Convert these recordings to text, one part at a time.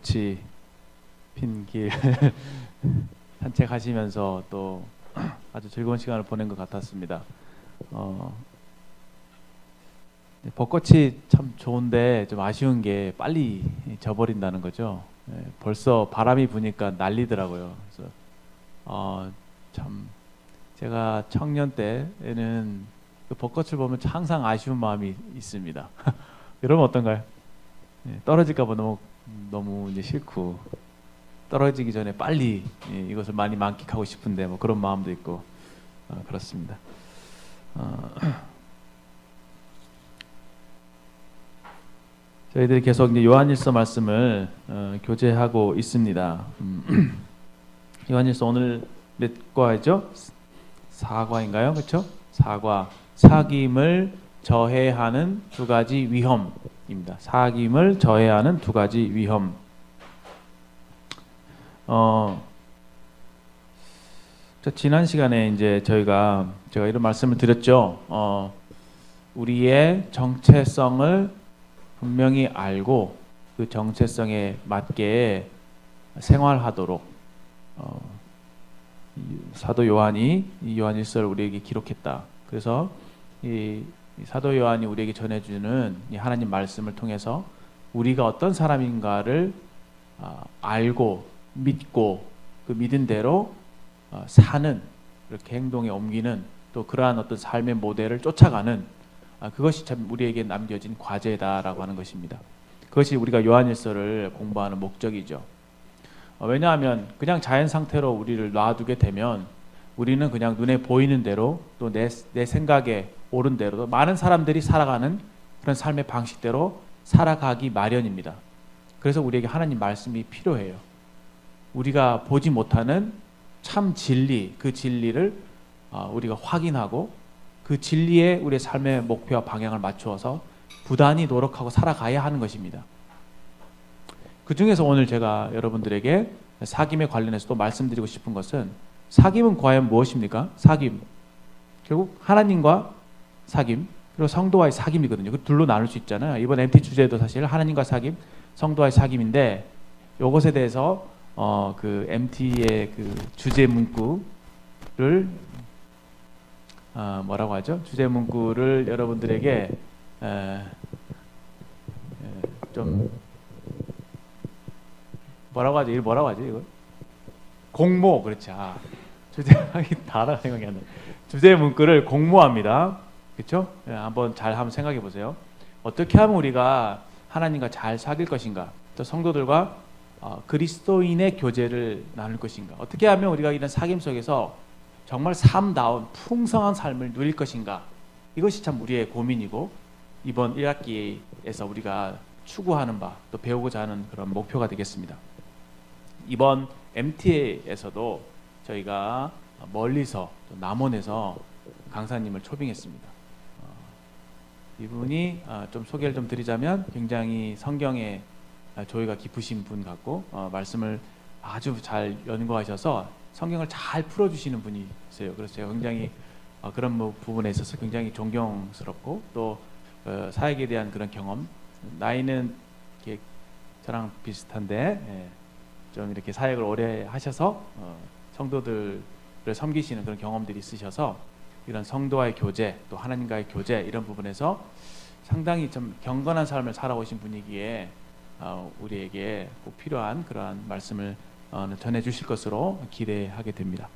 벚꽃이 핀 길 산책하시면서 또 아주 즐거운 시간을 보낸 것 같았습니다. 벚꽃이 참 좋은데 좀 아쉬운 게 빨리 져버린다는 거죠. 벌써 바람이 부니까 난리더라고요. 그래서 참 제가 청년 때에는 그 벚꽃을 보면 항상 아쉬운 마음이 있습니다. 여러분 어떤가요? 떨어질까봐 너무 이제 싫고 떨어지기 전에 빨리 이것을 많이 만끽하고 싶은데 뭐 그런 마음도 있고 그렇습니다. 저희들이 계속 이제 요한일서 말씀을 교제하고 있습니다. 요한일서 오늘 몇 과죠? 4과인가요? 그렇죠? 4과 사귐을 저해하는 두 가지 위험입니다. 사귐을 저해하는 두 가지 위험. 지난 시간에 이제 제가 이런 말씀을 드렸죠. 우리의 정체성을 분명히 알고 그 정체성에 맞게 생활하도록 사도 요한이 이 요한일서를 우리에게 기록했다. 그래서 이 사도 요한이 우리에게 전해주는 이 하나님 말씀을 통해서 우리가 어떤 사람인가를 알고 믿고 그 믿은 대로 사는, 그렇게 행동에 옮기는, 또 그러한 어떤 삶의 모델을 쫓아가는 그것이 참 우리에게 남겨진 과제다라고 하는 것입니다. 그것이 우리가 요한일서를 공부하는 목적이죠. 왜냐하면 그냥 자연 상태로 우리를 놔두게 되면 우리는 그냥 눈에 보이는 대로 또 내 생각에 옳은 대로 많은 사람들이 살아가는 그런 삶의 방식대로 살아가기 마련입니다. 그래서 우리에게 하나님 말씀이 필요해요. 우리가 보지 못하는 참 진리, 그 진리를 우리가 확인하고 그 진리에 우리의 삶의 목표와 방향을 맞추어서 부단히 노력하고 살아가야 하는 것입니다. 그 중에서 오늘 제가 여러분들에게 사귐에 관련해서 또 말씀드리고 싶은 것은, 사귐은 과연 무엇입니까? 사귐, 결국 하나님과 사귐, 그리고 성도와의 사귐이거든요. 그 둘로 나눌 수 있잖아요. 이번 MT 주제도 사실 하나님과 사귐, 성도와의 사귐인데, 이것에 대해서 그 MT의 그 주제 문구를 뭐라고 하죠? 주제 문구를 여러분들에게 좀 뭐라고 하지? 이거 뭐라고 하지? 이거 공모, 그렇지. 주제 단어가 생각이 안 나. 주제 문구를 공모합니다. 그렇죠? 한번 생각해 보세요. 어떻게 하면 우리가 하나님과 잘 사귈 것인가? 또 성도들과 그리스도인의 교제를 나눌 것인가? 어떻게 하면 우리가 이런 사귐 속에서 정말 삶다운 풍성한 삶을 누릴 것인가? 이것이 참 우리의 고민이고, 이번 1학기에서 우리가 추구하는 바, 또 배우고자 하는 그런 목표가 되겠습니다. 이번 MTA에서도 저희가 멀리서 또 남원에서 강사님을 초빙했습니다. 이분이 좀 소개를 좀 드리자면 굉장히 성경에 조예가 깊으신 분 같고 말씀을 아주 잘 연구하셔서 성경을 잘 풀어주시는 분이세요. 그래서 제가 굉장히 그런 부분에 있어서 굉장히 존경스럽고, 또 사역에 대한 그런 경험, 나이는 이렇게 저랑 비슷한데 좀 이렇게 사역을 오래 하셔서 성도들을 섬기시는 그런 경험들이 있으셔서 이런 성도와의 교제, 또 하나님과의 교제, 이런 부분에서 상당히 좀 경건한 삶을 살아오신 분이기에 우리에게 꼭 필요한 그러한 말씀을 전해 주실 것으로 기대하게 됩니다.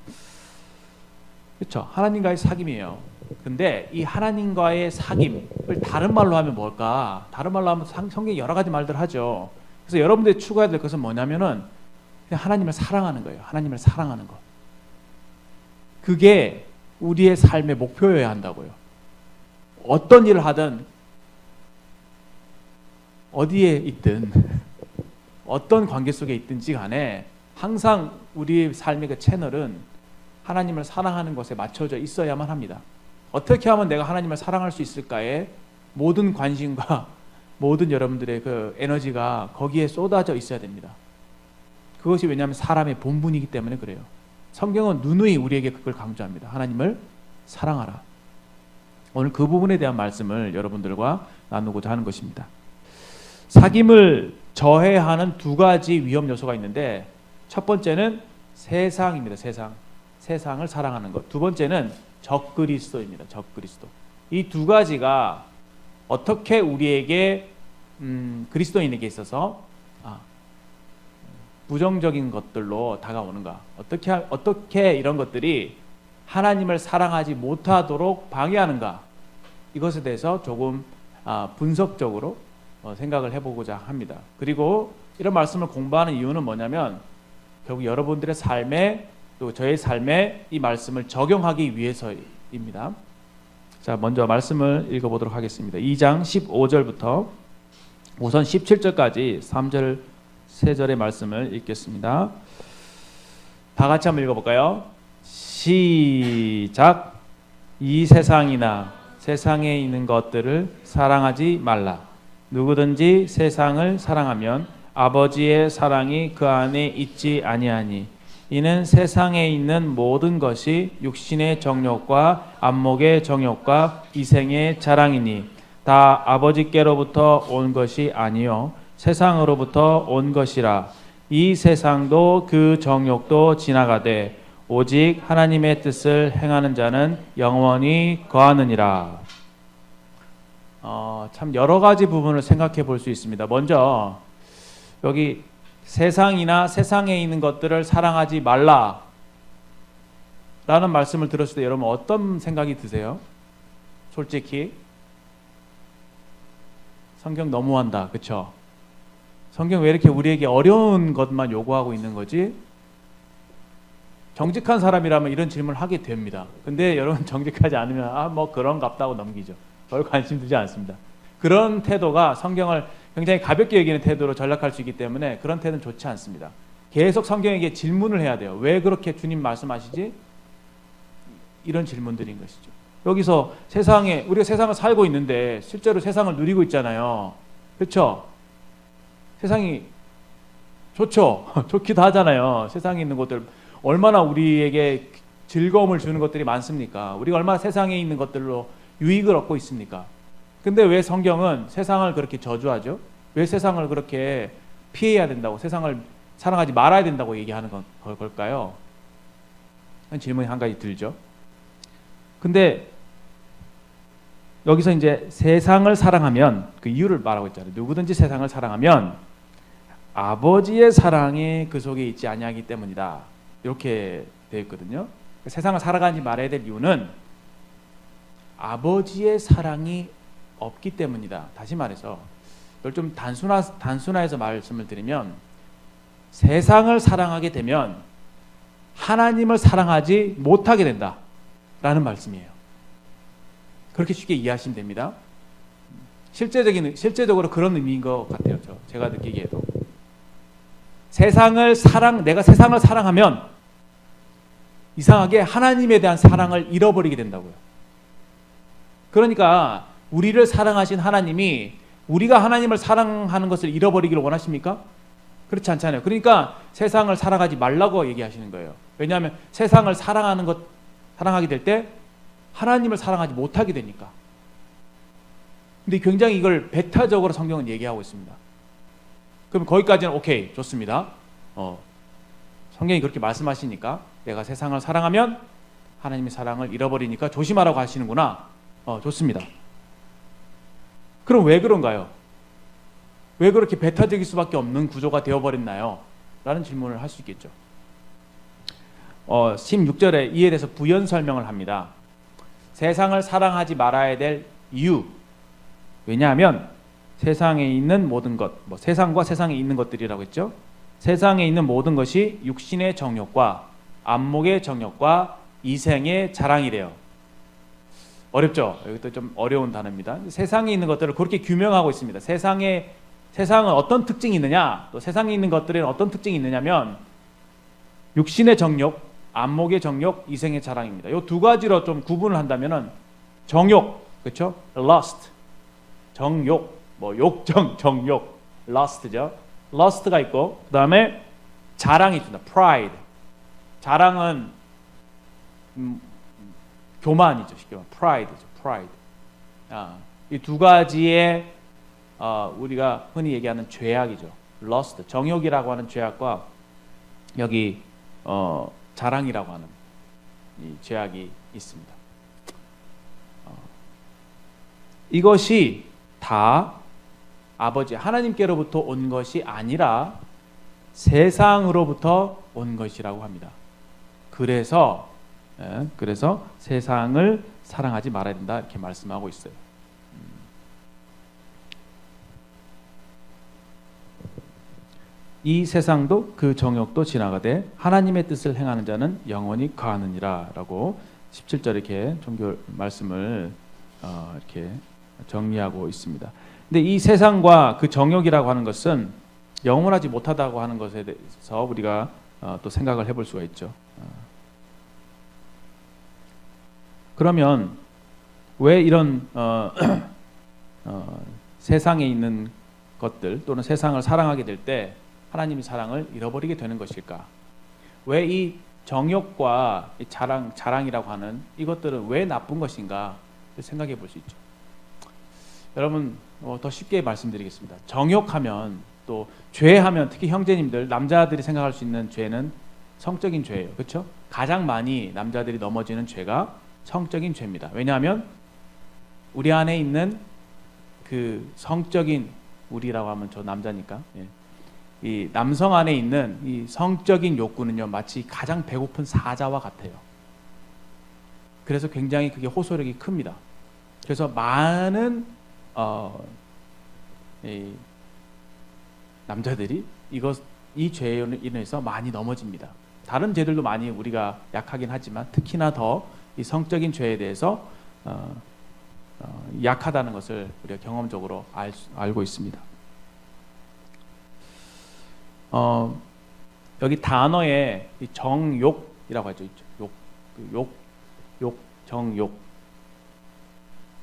그렇죠? 하나님과의 사귐이에요. 근데 이 하나님과의 사귐을 다른 말로 하면 뭘까? 다른 말로 하면 성경에 여러 가지 말들 하죠. 그래서 여러분들이 추구해야 될 것은 뭐냐면은 그냥 하나님을 사랑하는 거예요. 하나님을 사랑하는 것. 그게 우리의 삶의 목표여야 한다고요. 어떤 일을 하든, 어디에 있든, 어떤 관계 속에 있든지 간에 항상 우리의 삶의 그 채널은 하나님을 사랑하는 것에 맞춰져 있어야만 합니다. 어떻게 하면 내가 하나님을 사랑할 수 있을까에 모든 관심과 모든 여러분들의 그 에너지가 거기에 쏟아져 있어야 됩니다. 그것이 왜냐하면 사람의 본분이기 때문에 그래요. 성경은 누누이 우리에게 그걸 강조합니다. 하나님을 사랑하라. 오늘 그 부분에 대한 말씀을 여러분들과 나누고자 하는 것입니다. 사귐을 저해하는 두 가지 위험 요소가 있는데, 첫 번째는 세상입니다. 세상을 사랑하는 것. 두 번째는 적그리스도입니다. 적그리스도. 이 두 가지가 어떻게 우리에게 그리스도인에게 있어서 부정적인 것들로 다가오는가? 어떻게 이런 것들이 하나님을 사랑하지 못하도록 방해하는가? 이것에 대해서 조금 분석적으로 생각을 해보고자 합니다. 그리고 이런 말씀을 공부하는 이유는 뭐냐면 결국 여러분들의 삶에 또 저의 삶에 이 말씀을 적용하기 위해서입니다. 자, 먼저 말씀을 읽어보도록 하겠습니다. 2장 15절부터 우선 17절까지 3절 3절의 말씀을 읽겠습니다. 다 같이 한번 읽어볼까요? 시작. 이 세상이나 세상에 있는 것들을 사랑하지 말라. 누구든지 세상을 사랑하면 아버지의 사랑이 그 안에 있지 아니하니 이는 세상에 있는 모든 것이 육신의 정욕과 안목의 정욕과 이생의 자랑이니 다 아버지께로부터 온 것이 아니요 세상으로부터 온 것이라. 이 세상도 그 정욕도 지나가되 오직 하나님의 뜻을 행하는 자는 영원히 거하느니라. 참 여러 가지 부분을 생각해 볼 수 있습니다. 먼저 여기 세상이나 세상에 있는 것들을 사랑하지 말라 라는 말씀을 들었을 때 여러분 어떤 생각이 드세요? 솔직히 성경 너무한다, 그쵸? 성경 왜 이렇게 우리에게 어려운 것만 요구하고 있는 거지? 정직한 사람이라면 이런 질문을 하게 됩니다. 근데 여러분 정직하지 않으면 뭐 그런갑다 하고 넘기죠. 별 관심 두지 않습니다. 그런 태도가 성경을 굉장히 가볍게 여기는 태도로 전락할 수 있기 때문에 그런 태도는 좋지 않습니다. 계속 성경에게 질문을 해야 돼요. 왜 그렇게 주님 말씀하시지? 이런 질문들인 것이죠. 여기서 우리가 세상을 살고 있는데 실제로 세상을 누리고 있잖아요. 그렇죠? 세상이 좋죠. 좋기도 하잖아요. 세상에 있는 것들 얼마나 우리에게 즐거움을 주는 것들이 많습니까? 우리가 얼마나 세상에 있는 것들로 유익을 얻고 있습니까? 근데 왜 성경은 세상을 그렇게 저주하죠? 왜 세상을 그렇게 피해야 된다고, 세상을 사랑하지 말아야 된다고 얘기하는 걸까요? 질문이 한 가지 들죠. 근데 여기서 이제 세상을 사랑하면 그 이유를 말하고 있잖아요. 누구든지 세상을 사랑하면 아버지의 사랑이 그 속에 있지 아니하기 때문이다. 이렇게 되어 있거든요. 세상을 살아가지 말아야 될 이유는 아버지의 사랑이 없기 때문이다. 다시 말해서 이걸 좀 단순화해서 말씀을 드리면 세상을 사랑하게 되면 하나님을 사랑하지 못하게 된다 라는 말씀이에요. 그렇게 쉽게 이해하시면 됩니다. 실제적으로 그런 의미인 것 같아요. 제가 느끼기에도 내가 세상을 사랑하면 이상하게 하나님에 대한 사랑을 잃어버리게 된다고요. 그러니까 우리를 사랑하신 하나님이 우리가 하나님을 사랑하는 것을 잃어버리기를 원하십니까? 그렇지 않잖아요. 그러니까 세상을 사랑하지 말라고 얘기하시는 거예요. 왜냐하면 세상을 사랑하게 될 때 하나님을 사랑하지 못하게 되니까. 근데 굉장히 이걸 배타적으로 성경은 얘기하고 있습니다. 그럼 거기까지는 오케이, 좋습니다. 성경이 그렇게 말씀하시니까 내가 세상을 사랑하면 하나님의 사랑을 잃어버리니까 조심하라고 하시는구나. 좋습니다. 그럼 왜 그런가요? 왜 그렇게 배타적일 수밖에 없는 구조가 되어버렸나요? 라는 질문을 할 수 있겠죠. 16절에 이에 대해서 부연 설명을 합니다. 세상을 사랑하지 말아야 될 이유. 왜냐하면 세상에 있는 모든 것, 세상과 세상에 있는 것들이라고 했죠. 세상에 있는 모든 것이 육신의 정욕과 안목의 정욕과 이생의 자랑이래요. 어렵죠? 이것도 좀 어려운 단어입니다. 세상에 있는 것들을 그렇게 규명하고 있습니다. 세상은 어떤 특징이 있느냐, 또 세상에 있는 것들에는 어떤 특징이 있느냐면 육신의 정욕, 안목의 정욕, 이생의 자랑입니다. 이 두 가지로 좀 구분을 한다면은 정욕, 그렇죠? lust, 정욕, 정욕, lust죠. lust가 있고 그 다음에 자랑이 있습니다. pride. 자랑은 교만이죠. 쉽게 말하면 pride죠. pride. 이 두 가지의 우리가 흔히 얘기하는 죄악이죠. lust, 정욕이라고 하는 죄악과 여기 자랑이라고 하는 이 죄악이 있습니다. 이것이 다 아버지 하나님께로부터 온 것이 아니라 세상으로부터 온 것이라고 합니다. 그래서 세상을 사랑하지 말아야 된다 이렇게 말씀하고 있어요. 이 세상도 그 정욕도 지나가되 하나님의 뜻을 행하는 자는 영원히 거하느니라 라고 17절 이렇게 종교 말씀을 이렇게 정리하고 있습니다. 근데 이 세상과 그 정욕이라고 하는 것은 영원하지 못하다고 하는 것에 대해서 우리가 또 생각을 해볼 수가 있죠. 그러면 왜 이런 세상에 있는 것들 또는 세상을 사랑하게 될 때 하나님의 사랑을 잃어버리게 되는 것일까? 왜 이 정욕과 이 자랑이라고 하는 이것들은 왜 나쁜 것인가 생각해 볼 수 있죠. 여러분 더 쉽게 말씀드리겠습니다. 정욕하면 또 죄하면 특히 형제님들 남자들이 생각할 수 있는 죄는 성적인 죄예요. 그렇죠? 가장 많이 남자들이 넘어지는 죄가 성적인 죄입니다. 왜냐하면 우리 안에 있는 그 성적인 우리라고 하면 저 남자니까 이 남성 안에 있는 이 성적인 욕구는요 마치 가장 배고픈 사자와 같아요. 그래서 굉장히 그게 호소력이 큽니다. 그래서 많은 이 남자들이 이 죄에 인해서 많이 넘어집니다. 다른 죄들도 많이 우리가 약하긴 하지만 특히나 더 이 성적인 죄에 대해서 약하다는 것을 우리가 경험적으로 알고 있습니다. 여기 단어에 이 정욕이라고 하죠. 정욕.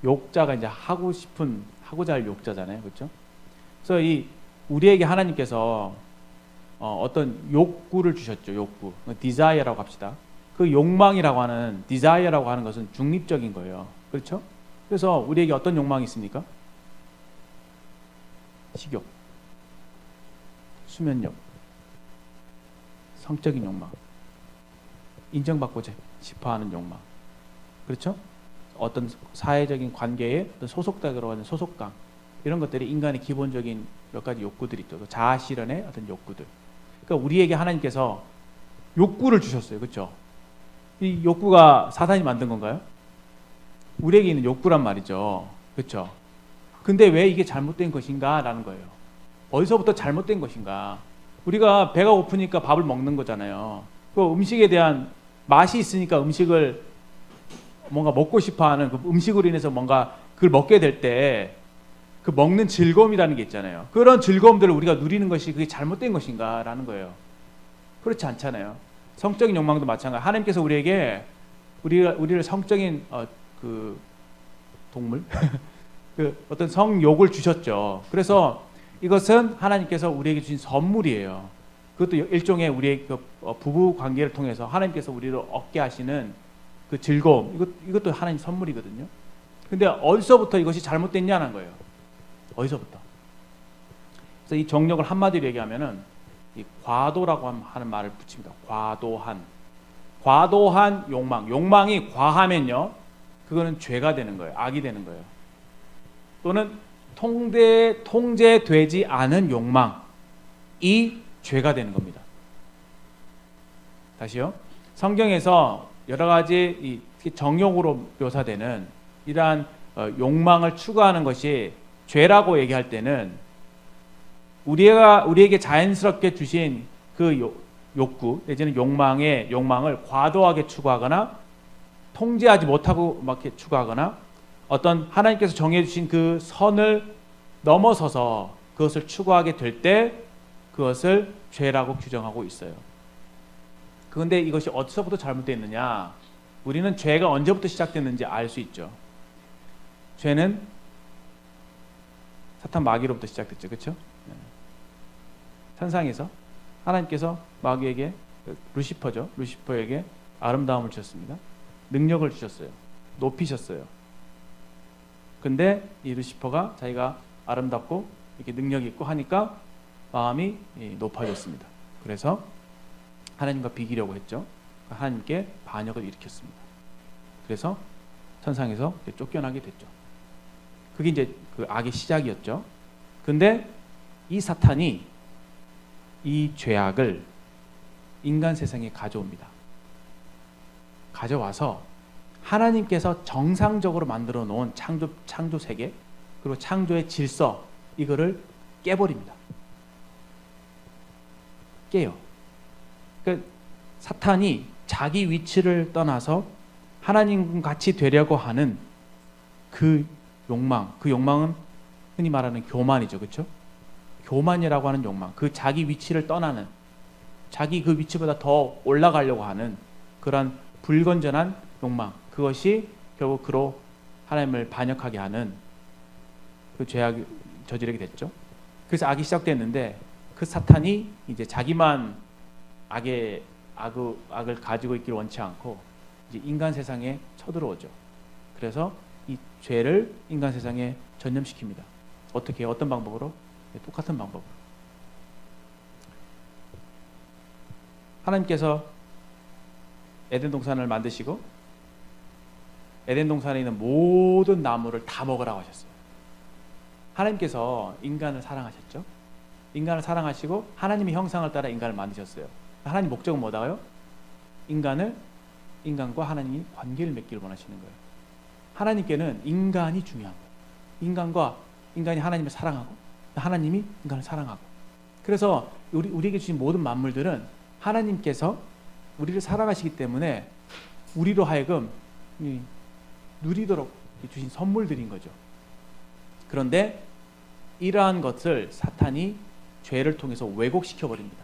욕자가 이제 하고자 할 욕자잖아요. 그렇죠? 그래서 이 우리에게 하나님께서 어떤 욕구를 주셨죠. 욕구. 디자이어라고 합시다. 그 욕망이라고 하는 디자이어라고 하는 것은 중립적인 거예요. 그렇죠? 그래서 우리에게 어떤 욕망이 있습니까? 식욕, 수면욕, 성적인 욕망, 인정받고 싶어하는 욕망. 그렇죠? 어떤 사회적인 관계에 어떤 소속되고 하는 소속감 이런 것들이 인간의 기본적인 몇 가지 욕구들이 있죠. 자아 실현의 어떤 욕구들. 그러니까 우리에게 하나님께서 욕구를 주셨어요. 그렇죠? 이 욕구가 사탄이 만든 건가요? 우리에게 있는 욕구란 말이죠. 그렇죠? 근데 왜 이게 잘못된 것인가라는 거예요. 어디서부터 잘못된 것인가? 우리가 배가 고프니까 밥을 먹는 거잖아요. 그 음식에 대한 맛이 있으니까 음식을 뭔가 먹고 싶어하는 그 음식으로 인해서 뭔가 그걸 먹게 될 때 그 먹는 즐거움이라는 게 있잖아요. 그런 즐거움들을 우리가 누리는 것이 그게 잘못된 것인가라는 거예요. 그렇지 않잖아요. 성적인 욕망도 마찬가지. 하나님께서 우리에게 우리를 성적인 그 동물 그 어떤 성욕을 주셨죠. 그래서 이것은 하나님께서 우리에게 주신 선물이에요. 그것도 일종의 우리의 그 부부 관계를 통해서 하나님께서 우리를 얻게 하시는 그 즐거움. 이것도 하나님 선물이거든요. 근데 어디서부터 이것이 잘못됐냐는 거예요. 어디서부터? 그래서 이 정욕을 한마디로 얘기하면은 이 과도라고 하는 말을 붙입니다. 과도한 욕망. 욕망이 과하면요, 그거는 죄가 되는 거예요. 악이 되는 거예요. 또는 통제되지 않은 욕망이 죄가 되는 겁니다. 다시요. 성경에서 여러 가지 정욕으로 묘사되는 이러한 욕망을 추구하는 것이 죄라고 얘기할 때는 우리에게 자연스럽게 주신 그 욕구 내지는 욕망을 과도하게 추구하거나 통제하지 못하고 막 이렇게 추구하거나 어떤 하나님께서 정해주신 그 선을 넘어서서 그것을 추구하게 될 때 그것을 죄라고 규정하고 있어요. 그런데 이것이 어디서부터 잘못됐느냐? 우리는 죄가 언제부터 시작됐는지 알 수 있죠. 죄는 사탄 마귀로부터 시작됐죠. 그렇죠? 천상에서 하나님께서 마귀에게 루시퍼에게 아름다움을 주셨습니다. 능력을 주셨어요. 높이셨어요. 근데 이 루시퍼가 자기가 아름답고 이렇게 능력이 있고 하니까 마음이 높아졌습니다. 그래서 하나님과 비기려고 했죠. 하나님께 반역을 일으켰습니다. 그래서 천상에서 쫓겨나게 됐죠. 그게 이제 그 악의 시작이었죠. 근데 이 사탄이 이 죄악을 인간 세상에 가져옵니다. 가져와서 하나님께서 정상적으로 만들어 놓은 창조 세계 그리고 창조의 질서 이거를 깨버립니다. 깨요. 그러니까 사탄이 자기 위치를 떠나서 하나님 같이 되려고 하는 그 욕망은 흔히 말하는 교만이죠. 그렇죠? 교만이라고 하는 욕망, 그 자기 위치를 떠나는, 자기 그 위치보다 더 올라가려고 하는 그런 불건전한 욕망, 그것이 결국 그로 하나님을 반역하게 하는 그 죄악을 저지르게 됐죠. 그래서 악이 시작됐는데 그 사탄이 이제 자기만 악을 가지고 있기를 원치 않고 이제 인간 세상에 쳐들어오죠. 그래서 이 죄를 인간 세상에 전염시킵니다. 어떻게 어떤 방법으로? 똑같은 방법으로. 하나님께서 에덴 동산을 만드시고 에덴 동산에 있는 모든 나무를 다 먹으라고 하셨어요. 하나님께서 인간을 사랑하셨죠. 인간을 사랑하시고 하나님의 형상을 따라 인간을 만드셨어요. 하나님 목적은 뭐다요? 인간과 하나님이 관계를 맺기를 원하시는 거예요. 하나님께는 인간이 중요한 거예요. 인간이 하나님을 사랑하고 하나님이 인간을 사랑하고. 그래서 우리에게 주신 모든 만물들은 하나님께서 우리를 사랑하시기 때문에 우리로 하여금 누리도록 주신 선물들인 거죠. 그런데 이러한 것을 사탄이 죄를 통해서 왜곡시켜 버립니다.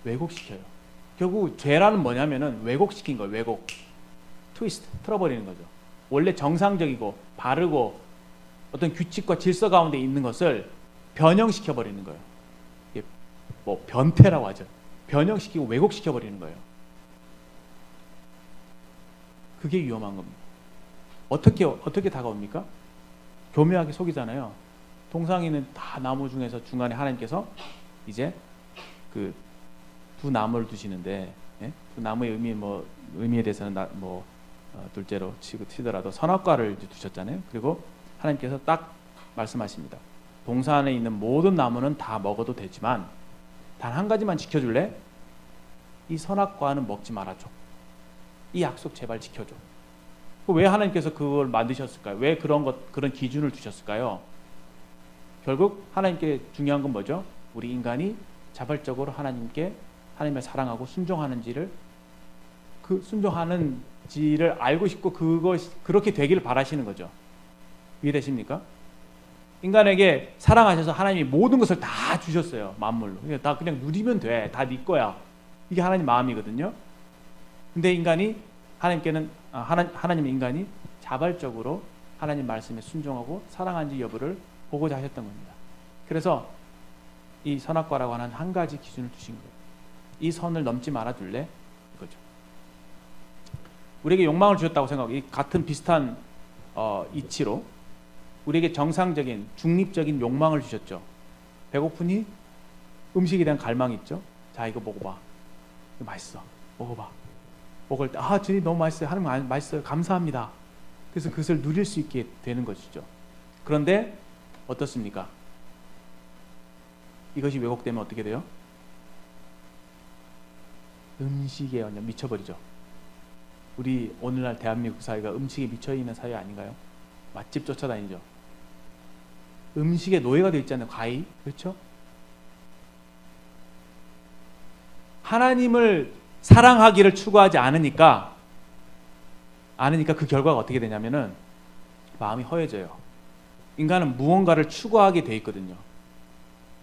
왜곡시켜요. 결국 죄라는 뭐냐면은 왜곡시킨 거예요. 왜곡. 트위스트, 틀어버리는 거죠. 원래 정상적이고 바르고 어떤 규칙과 질서 가운데 있는 것을 변형시켜 버리는 거예요. 이게 뭐 변태라고 하죠. 변형시키고 왜곡시켜 버리는 거예요. 그게 위험한 겁니다. 어떻게 다가옵니까? 교묘하게 속이잖아요. 동상에는 다 나무 중에서 중간에 하나님께서 이제 그 두 나무를 두시는데, 예? 그 나무의 의미에 대해서는 둘째로 치더라도 선악과를 두셨잖아요. 그리고 하나님께서 딱 말씀하십니다. 동산에 있는 모든 나무는 다 먹어도 되지만 단 한 가지만 지켜줄래? 이 선악과는 먹지 말아줘. 이 약속 제발 지켜줘. 왜 하나님께서 그걸 만드셨을까요? 왜 그런 기준을 두셨을까요? 결국 하나님께 중요한 건 뭐죠? 우리 인간이 자발적으로 하나님을 사랑하고 순종하는지를 알고 싶고 그렇게 되기를 바라시는 거죠. 이해되십니까? 인간에게 사랑하셔서 하나님이 모든 것을 다 주셨어요. 만물로. 다 그냥 누리면 돼. 다 네 거야. 이게 하나님 마음이거든요. 근데 하나님 인간이 자발적으로 하나님 말씀에 순종하고 사랑한지 여부를 보고자 하셨던 겁니다. 그래서 이 선악과라고 하는 한 가지 기준을 두신 거예요. 이 선을 넘지 말아줄래? 이거죠. 우리에게 욕망을 주셨다고 생각하고 같은 비슷한 이치로 우리에게 정상적인 중립적인 욕망을 주셨죠. 배고프니 음식에 대한 갈망이 있죠. 자, 이거 먹어봐. 이거 맛있어. 먹어봐. 먹을 때 주님 너무 맛있어요. 하나님 맛있어요. 감사합니다. 그래서 그것을 누릴 수 있게 되는 것이죠. 그런데 어떻습니까? 이것이 왜곡되면 어떻게 돼요? 음식에 완전 미쳐버리죠. 우리 오늘날 대한민국 사회가 음식에 미쳐있는 사회 아닌가요? 맛집 쫓아다니죠. 음식에 노예가 되어 있잖아요. 과일. 그렇죠? 하나님을 사랑하기를 추구하지 않으니까 그 결과가 어떻게 되냐면은 마음이 허해져요. 인간은 무언가를 추구하게 돼 있거든요.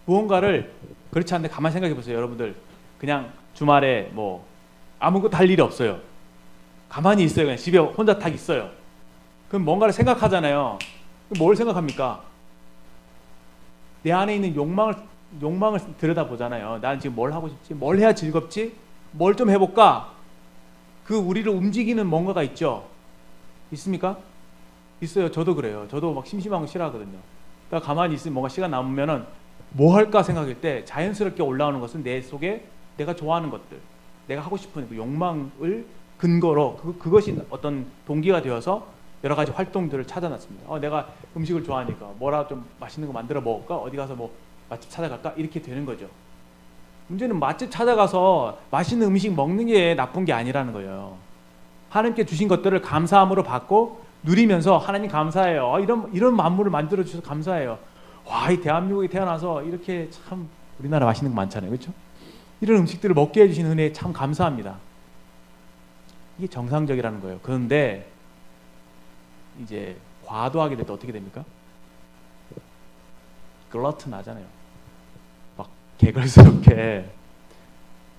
무언가를 그렇지 않은데 가만히 생각해 보세요. 여러분들 그냥 주말에 아무것도 할 일이 없어요. 가만히 있어요. 그냥 집에 혼자 딱 있어요. 그럼 뭔가를 생각하잖아요. 뭘 생각합니까? 내 안에 있는 욕망을 들여다보잖아요. 나는 지금 뭘 하고 싶지? 뭘 해야 즐겁지? 뭘 좀 해볼까? 우리를 움직이는 뭔가가 있죠. 있습니까? 있어요. 저도 그래요. 저도 막 심심한 거 싫어하거든요. 가만히 있으면 뭔가 시간 남으면은 뭐 할까 생각할 때 자연스럽게 올라오는 것은 내 속에 내가 좋아하는 것들, 내가 하고 싶은 그 욕망을 근거로 그것이 어떤 동기가 되어서 여러 가지 활동들을 찾아놨습니다. 내가 음식을 좋아하니까 뭐라 좀 맛있는 거 만들어 먹을까? 어디 가서 뭐 맛집 찾아갈까? 이렇게 되는 거죠. 문제는 맛집 찾아가서 맛있는 음식 먹는 게 나쁜 게 아니라는 거예요. 하나님께 주신 것들을 감사함으로 받고 누리면서 하나님 감사해요. 이런 만물을 만들어 주셔서 감사해요. 와, 이 대한민국에 태어나서 이렇게 참 우리나라 맛있는 거 많잖아요, 그렇죠? 이런 음식들을 먹게 해주신 은혜에 참 감사합니다. 이게 정상적이라는 거예요. 그런데 이제 과도하게 될 때 어떻게 됩니까? 글러튼 하잖아요. 막 개걸스럽게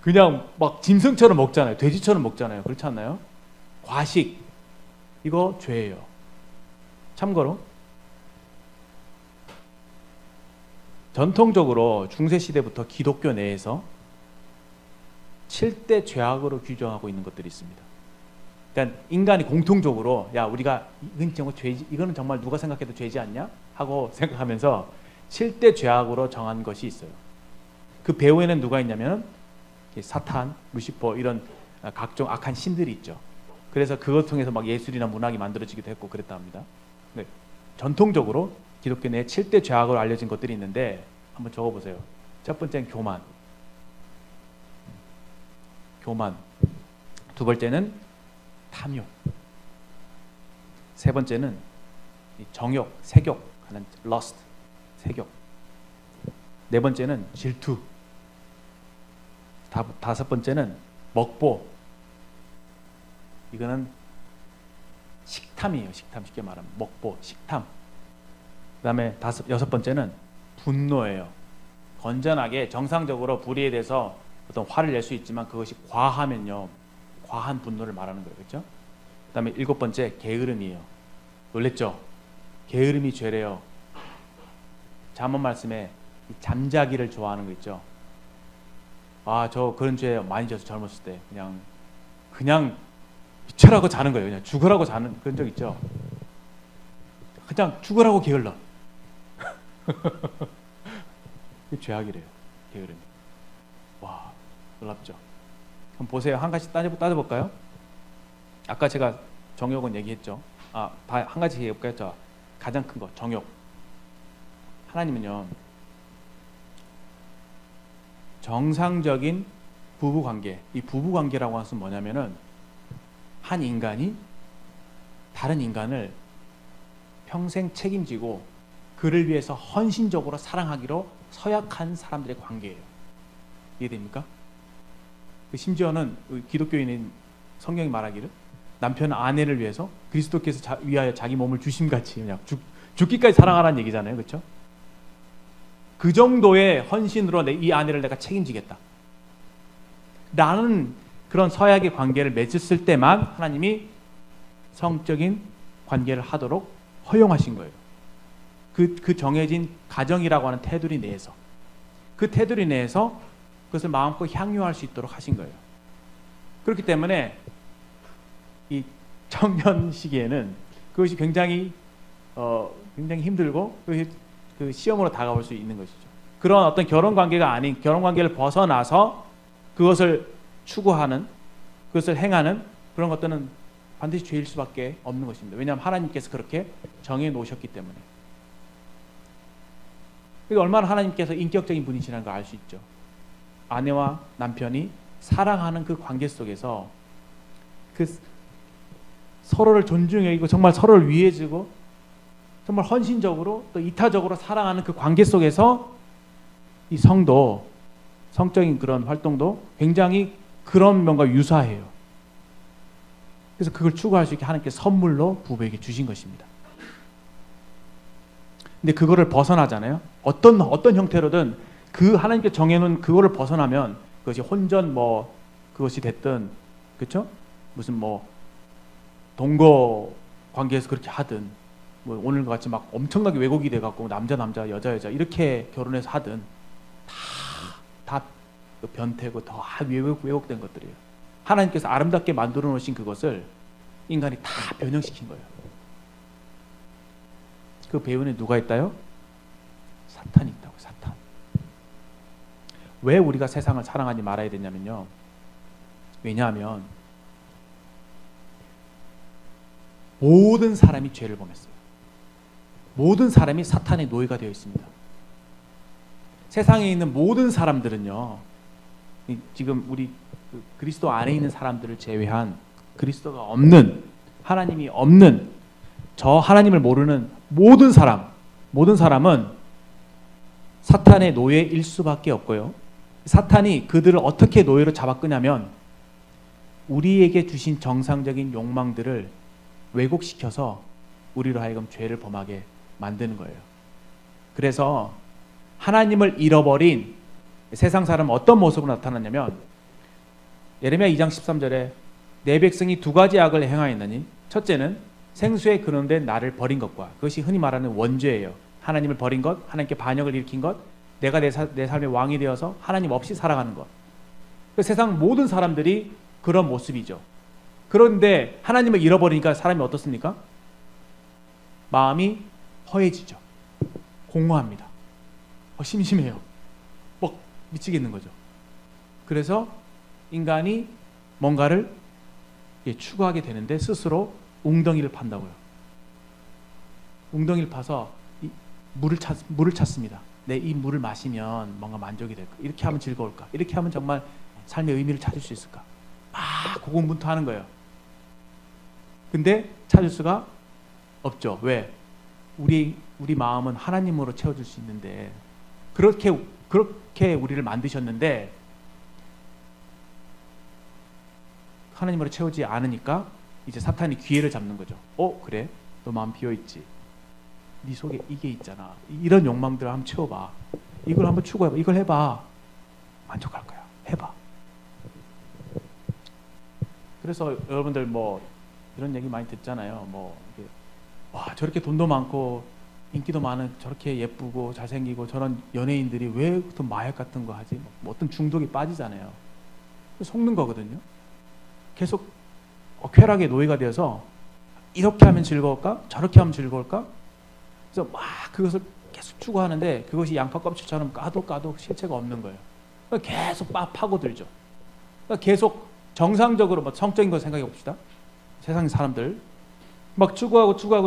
그냥 막 짐승처럼 먹잖아요. 돼지처럼 먹잖아요. 그렇지 않나요? 과식, 이거 죄예요. 참고로 전통적으로 중세시대부터 기독교 내에서 7대 죄악으로 규정하고 있는 것들이 있습니다. 그러니까 인간이 공통적으로 야, 우리가 이거는 정말 누가 생각해도 죄지 않냐? 하고 생각하면서 7대 죄악으로 정한 것이 있어요. 그 배후에는 누가 있냐면 사탄, 루시퍼 이런 각종 악한 신들이 있죠. 그래서 그것 통해서 막 예술이나 문학이 만들어지기도 했고 그랬다 합니다. 네. 전통적으로 기독교 내에 7대 죄악으로 알려진 것들이 있는데 한번 적어보세요. 첫 번째는 교만. 두 번째는 탐욕. 세 번째는 정욕, 색욕 하는 lust, 색욕. 네 번째는 질투. 다섯 번째는 먹보. 이거는 식탐이에요. 식탐, 쉽게 말하면 먹보, 식탐. 그다음에 여섯 번째는 분노예요. 건전하게 정상적으로 불의에 대해서 어떤 화를 낼 수 있지만 그것이 과하면요, 과한 분노를 말하는 거예요, 그렇죠? 그다음에 일곱 번째 게으름이에요. 놀랬죠? 게으름이 죄래요. 잠언 말씀에 잠자기를 좋아하는 거 있죠? 저 그런 죄 많이 져서 젊었을 때 그냥 미쳐라고 자는 거예요. 그냥 죽으라고 자는 그런 적 있죠? 그냥 죽으라고 게을러. 죄악이래요, 게으름이. 와, 놀랍죠? 한번 보세요. 한 가지 따져볼까요? 아까 제가 정욕은 얘기했죠. 다 한 가지 얘기해볼까요? 자, 가장 큰 거, 정욕. 하나님은요, 정상적인 부부관계, 이 부부관계라고 하는 것은 뭐냐면은 한 인간이 다른 인간을 평생 책임지고 그를 위해서 헌신적으로 사랑하기로 서약한 사람들의 관계예요. 이해됩니까? 심지어는 기독교인인 성경이 말하기를 남편은 아내를 위해서 그리스도께서 위하여 자기 몸을 주심같이 그냥 죽기까지 사랑하라는 얘기잖아요, 그렇죠? 그 정도의 헌신으로 이 아내를 내가 책임지겠다 라는 그런 서약의 관계를 맺었을 때만 하나님이 성적인 관계를 하도록 허용하신 거예요. 그 정해진 가정이라고 하는 테두리 내에서, 그 테두리 내에서 그것을 마음껏 향유할 수 있도록 하신 거예요. 그렇기 때문에 이 청년 시기에는 그것이 굉장히 힘들고 그 시험으로 다가올 수 있는 것이죠. 그런 어떤 결혼 관계가 아닌 결혼 관계를 벗어나서 그것을 추구하는, 그것을 행하는 그런 것들은 반드시 죄일 수밖에 없는 것입니다. 왜냐하면 하나님께서 그렇게 정해 놓으셨기 때문에. 그러니까 얼마나 하나님께서 인격적인 분이시라는 걸 알 수 있죠. 아내와 남편이 사랑하는 그 관계 속에서 그 서로를 존중해 여기고 정말 서로를 위해주고 정말 헌신적으로 또 이타적으로 사랑하는 그 관계 속에서 이 성도, 성적인 그런 활동도 굉장히 그런 면과 유사해요. 그래서 그걸 추구할 수 있게 하나님께서 선물로 부부에게 주신 것입니다. 근데 그거를 벗어나잖아요. 어떤 형태로든 그 하나님께 정해놓은 그거를 벗어나면 그것이 혼전 그것이 됐든, 그렇죠? 무슨 동거 관계에서 그렇게 하든 오늘 같이 막 엄청나게 왜곡이 돼갖고 남자 여자 이렇게 결혼해서 하든 다 변태고 다 왜곡된 것들이에요. 하나님께서 아름답게 만들어 놓으신 그것을 인간이 다 변형시킨 거예요. 그 배후에 누가 있다요? 사탄이 있다고. 사탄. 왜 우리가 세상을 사랑하지 말아야 되냐면요. 왜냐하면 모든 사람이 죄를 범했어요. 모든 사람이 사탄의 노예가 되어 있습니다. 세상에 있는 모든 사람들은요, 지금 우리 그리스도 안에 있는 사람들을 제외한 그리스도가 없는, 하나님이 없는, 저 하나님을 모르는 모든 사람은 사탄의 노예일 수밖에 없고요. 사탄이 그들을 어떻게 노예로 잡아끄냐면 우리에게 주신 정상적인 욕망들을 왜곡시켜서 우리로 하여금 죄를 범하게 만드는 거예요. 그래서 하나님을 잃어버린 세상 사람은 어떤 모습으로 나타났냐면, 예레미야 2장 13절에 내 백성이 두 가지 악을 행하였나니 첫째는 생수에 근원된 나를 버린 것과, 그것이 흔히 말하는 원죄예요. 하나님을 버린 것, 하나님께 반역을 일으킨 것, 내가 내 삶의 왕이 되어서 하나님 없이 살아가는 것. 세상 모든 사람들이 그런 모습이죠. 그런데 하나님을 잃어버리니까 사람이 어떻습니까? 마음이 허해지죠. 공허합니다. 심심해요. 막 미치겠는 거죠. 그래서 인간이 뭔가를 추구하게 되는데 스스로 웅덩이를 판다고요. 웅덩이를 파서 물을 찾습니다. 내 이 물을 마시면 뭔가 만족이 될까? 이렇게 하면 즐거울까? 이렇게 하면 정말 삶의 의미를 찾을 수 있을까? 고군분투하는 거예요. 근데 찾을 수가 없죠. 왜? 우리 마음은 하나님으로 채워줄 수 있는데, 그렇게 우리를 만드셨는데 하나님으로 채우지 않으니까 이제 사탄이 기회를 잡는 거죠. 그래? 너 마음 비어있지? 네 속에 이게 있잖아. 이런 욕망들을 한번 채워봐. 이걸 한번 추구해봐. 이걸 해봐. 만족할 거야. 해봐. 그래서 여러분들 이런 얘기 많이 듣잖아요. 저렇게 돈도 많고 인기도 많은, 저렇게 예쁘고 잘생기고 저런 연예인들이 왜 또 마약 같은 거 하지? 어떤 중독에 빠지잖아요. 속는 거거든요. 계속 쾌락의 노예가 되어서 이렇게 하면 즐거울까? 저렇게 하면 즐거울까? 그래서 그것을 계속 추구하는데 그것이 양파 껍질처럼 까도 실체가 없는 거예요. 계속 파고들죠. 계속 정상적으로 성적인 거 생각해 봅시다. 세상 사람들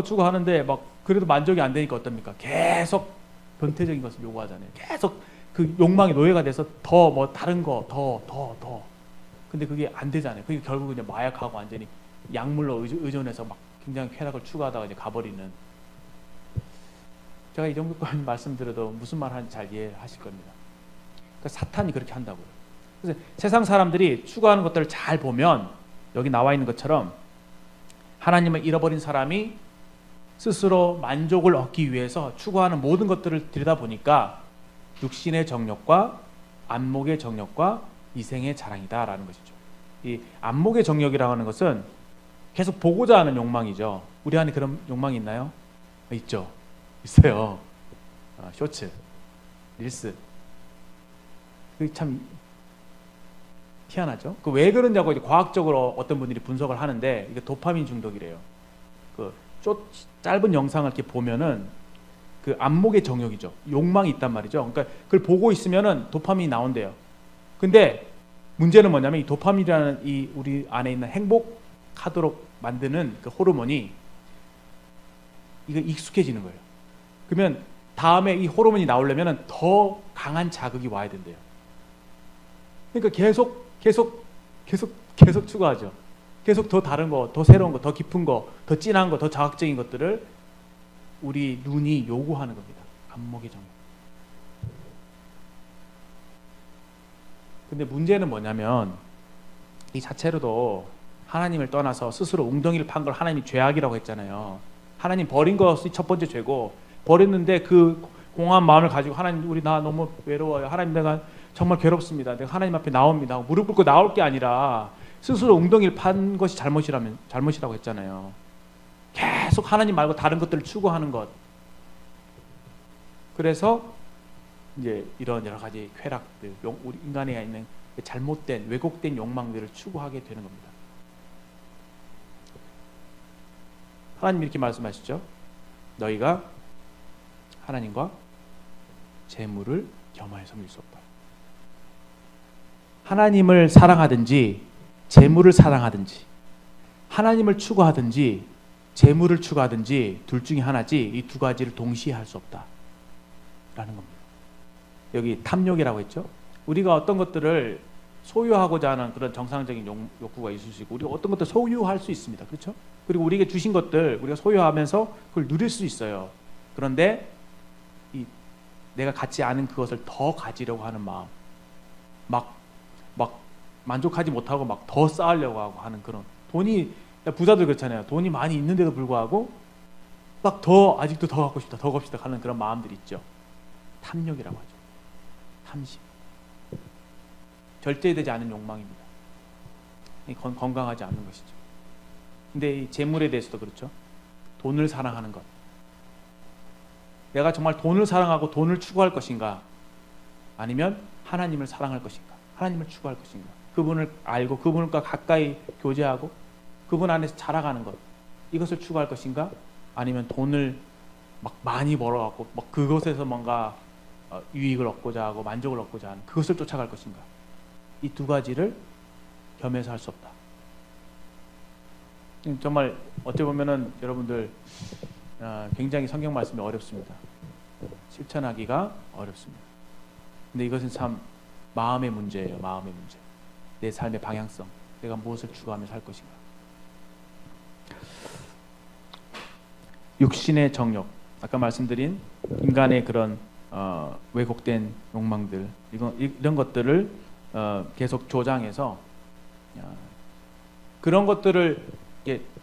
추구하는데 그래도 만족이 안 되니까 어떻습니까? 계속 변태적인 것을 요구하잖아요. 계속 그 욕망의 노예가 돼서 더 다른 거 더. 근데 그게 안 되잖아요. 그게 결국 이제 마약하고 완전히 약물로 의존해서 굉장히 쾌락을 추구하다가 이제 가버리는. 제가 이 정도까지 말씀드려도 무슨 말 하는지 잘 이해하실 겁니다. 그러니까 사탄이 그렇게 한다고요. 그래서 세상 사람들이 추구하는 것들을 잘 보면 여기 나와 있는 것처럼 하나님을 잃어버린 사람이 스스로 만족을 얻기 위해서 추구하는 모든 것들을 들여다보니까 육신의 정욕과 안목의 정욕과 이생의 자랑이다라는 것이죠. 이 안목의 정욕이라고 하는 것은 계속 보고자 하는 욕망이죠. 우리 안에 그런 욕망이 있나요? 있죠. 있어요. 쇼츠, 릴스. 그게 참 희한하죠. 그 왜 그러냐고 이제 과학적으로 어떤 분들이 분석을 하는데 이게 도파민 중독이래요. 짧은 영상을 이렇게 보면은 그 안목의 정욕이죠. 욕망이 있단 말이죠. 그러니까 그걸 보고 있으면은 도파민이 나온대요. 근데 문제는 뭐냐면 이 도파민이라는 이 우리 안에 있는 행복하도록 만드는 그 호르몬이 이거 익숙해지는 거예요. 그러면 다음에 이 호르몬이 나오려면 더 강한 자극이 와야 된대요. 그러니까 계속 추구하죠. 계속 더 다른 거, 더 새로운 거, 더 깊은 거, 더 진한 거, 더 자극적인 것들을 우리 눈이 요구하는 겁니다. 안목의 정욕. 근데 문제는 뭐냐면 이 자체로도 하나님을 떠나서 스스로 웅덩이를 판 걸 하나님이 죄악이라고 했잖아요. 하나님 버린 것이 첫 번째 죄고, 버렸는데 그 공허한 마음을 가지고 하나님 나 너무 외로워요. 하나님 내가 정말 괴롭습니다. 내가 하나님 앞에 나옵니다. 무릎 꿇고 나올 게 아니라 스스로 웅덩이를 판 것이 잘못이라고 했잖아요. 계속 하나님 말고 다른 것들을 추구하는 것. 그래서 이제 이런 여러 가지 쾌락들, 우리 인간에 있는 잘못된 왜곡된 욕망들을 추구하게 되는 겁니다. 하나님 이렇게 말씀하시죠. 너희가 하나님과 재물을 겸하여 섬길 수 없다. 하나님을 사랑하든지 재물을 사랑하든지, 하나님을 추구하든지 재물을 추구하든지 둘 중에 하나지, 이 두 가지를 동시에 할 수 없다라는 겁니다. 여기 탐욕이라고 했죠. 우리가 어떤 것들을 소유하고자 하는 그런 정상적인 욕구가 있을 수 있고, 우리가 어떤 것들 소유할 수 있습니다. 그렇죠? 그리고 우리에게 주신 것들 우리가 소유하면서 그걸 누릴 수 있어요. 그런데 내가 갖지 않은 그것을 더 가지려고 하는 마음, 막 만족하지 못하고 막 더 쌓으려고 하고 하는 그런, 돈이, 부자들 그렇잖아요. 돈이 많이 있는데도 불구하고 막 더, 아직도 더 갖고 싶다, 더 갖고 싶다 하는 그런 마음들이 있죠. 탐욕이라고 하죠. 탐심. 절제되지 않은 욕망입니다. 건강하지 않는 것이죠. 근데 이 재물에 대해서도 그렇죠. 돈을 사랑하는 것. 내가 정말 돈을 사랑하고 돈을 추구할 것인가, 아니면 하나님을 사랑할 것인가, 하나님을 추구할 것인가, 그분을 알고 그분과 가까이 교제하고 그분 안에서 자라가는 것, 이것을 추구할 것인가, 아니면 돈을 막 많이 벌어갖고 막 그것에서 뭔가 유익을 얻고자 하고 만족을 얻고자 하는 그것을 쫓아갈 것인가. 이 두 가지를 겸해서 할 수 없다. 정말 어찌 보면은 여러분들 굉장히 성경 말씀이 어렵습니다. 실천하기가 어렵습니다. 근데 이것은 참 마음의 문제예요. 마음의 문제. 내 삶의 방향성, 내가 무엇을 추구하며 살 것인가. 육신의 정욕, 아까 말씀드린 인간의 그런 왜곡된 욕망들, 이런 것들을 계속 조장해서 그런 것들을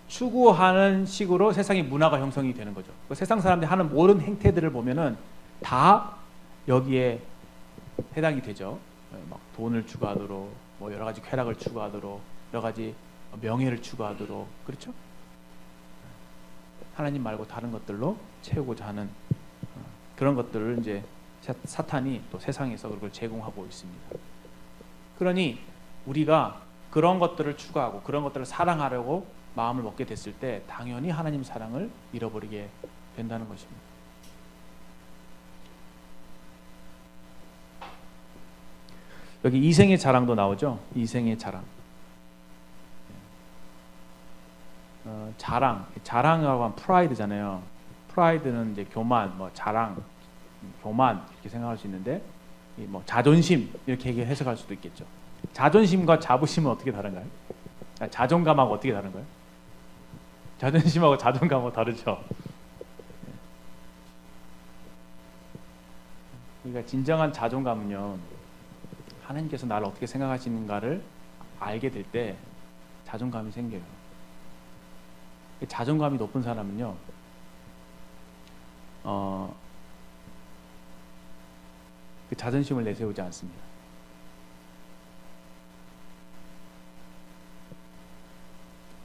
추구하는 식으로 세상의 문화가 형성이 되는 거죠. 세상 사람들이 하는 모든 행태들을 보면은 다 여기에 해당이 되죠. 막 돈을 추구하도록, 뭐 여러 가지 쾌락을 추구하도록, 여러 가지 명예를 추구하도록, 그렇죠? 하나님 말고 다른 것들로 채우고자 하는 그런 것들을 이제 사탄이 또 세상에서 그걸 제공하고 있습니다. 그러니 우리가 그런 것들을 추구하고 그런 것들을 사랑하려고 마음을 먹게 됐을 때 당연히 하나님 사랑을 잃어버리게 된다는 것입니다. 여기 이생의 자랑도 나오죠. 이생의 자랑. 자랑이라고 하면 프라이드잖아요. 프라이드는 이제 교만, 뭐 자랑, 교만 이렇게 생각할 수 있는데, 뭐 자존심 이렇게 해석할 수도 있겠죠. 자존심과 자부심은 어떻게 다른가요? 자존감하고 어떻게 다른 거예요? 자존심하고 자존감하고 다르죠. 그러니까 진정한 자존감은요, 하나님께서 나를 어떻게 생각하시는가를 알게 될 때 자존감이 생겨요. 자존감이 높은 사람은요, 그 자존심을 내세우지 않습니다.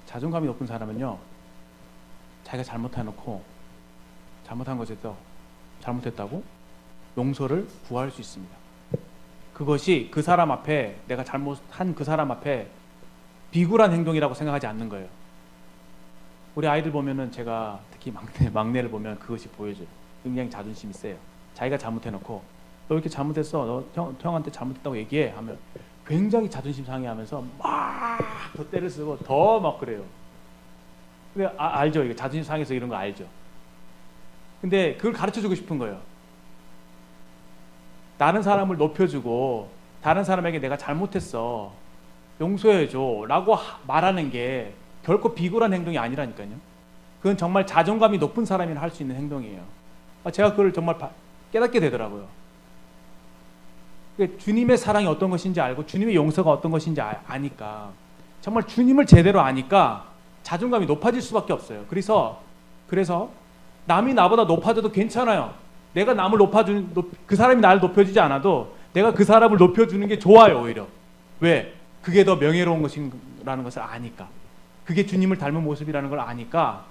자존감이 높은 사람은요, 자기가 잘못해놓고 잘못한 것에서 잘못했다고 용서를 구할 수 있습니다. 그것이 그 사람 앞에, 내가 잘못한 그 사람 앞에 비굴한 행동이라고 생각하지 않는 거예요. 우리 아이들 보면은, 제가 특히 막내를 보면 그것이 보여져요. 굉장히 자존심이 세요. 자기가 잘못해놓고 너 이렇게 잘못했어, 너 형한테 잘못했다고 얘기해 하면 굉장히 자존심 상해하면서 막 더 때를 쓰고 더 막 그래요. 근데 알죠? 이거 자존심 상해서 이런 거 알죠? 근데 그걸 가르쳐주고 싶은 거예요. 다른 사람을 높여주고 다른 사람에게 내가 잘못했어, 용서해줘 라고 말하는 게 결코 비굴한 행동이 아니라니까요. 그건 정말 자존감이 높은 사람이 할 수 있는 행동이에요. 제가 그걸 정말 깨닫게 되더라고요. 주님의 사랑이 어떤 것인지 알고 주님의 용서가 어떤 것인지 아니까, 정말 주님을 제대로 아니까 자존감이 높아질 수밖에 없어요. 그래서 남이 나보다 높아져도 괜찮아요. 내가 남을 그 사람이 나를 높여주지 않아도 내가 그 사람을 높여주는 게 좋아요. 오히려. 왜? 그게 더 명예로운 것이라는 것을 아니까, 그게 주님을 닮은 모습이라는 걸 아니까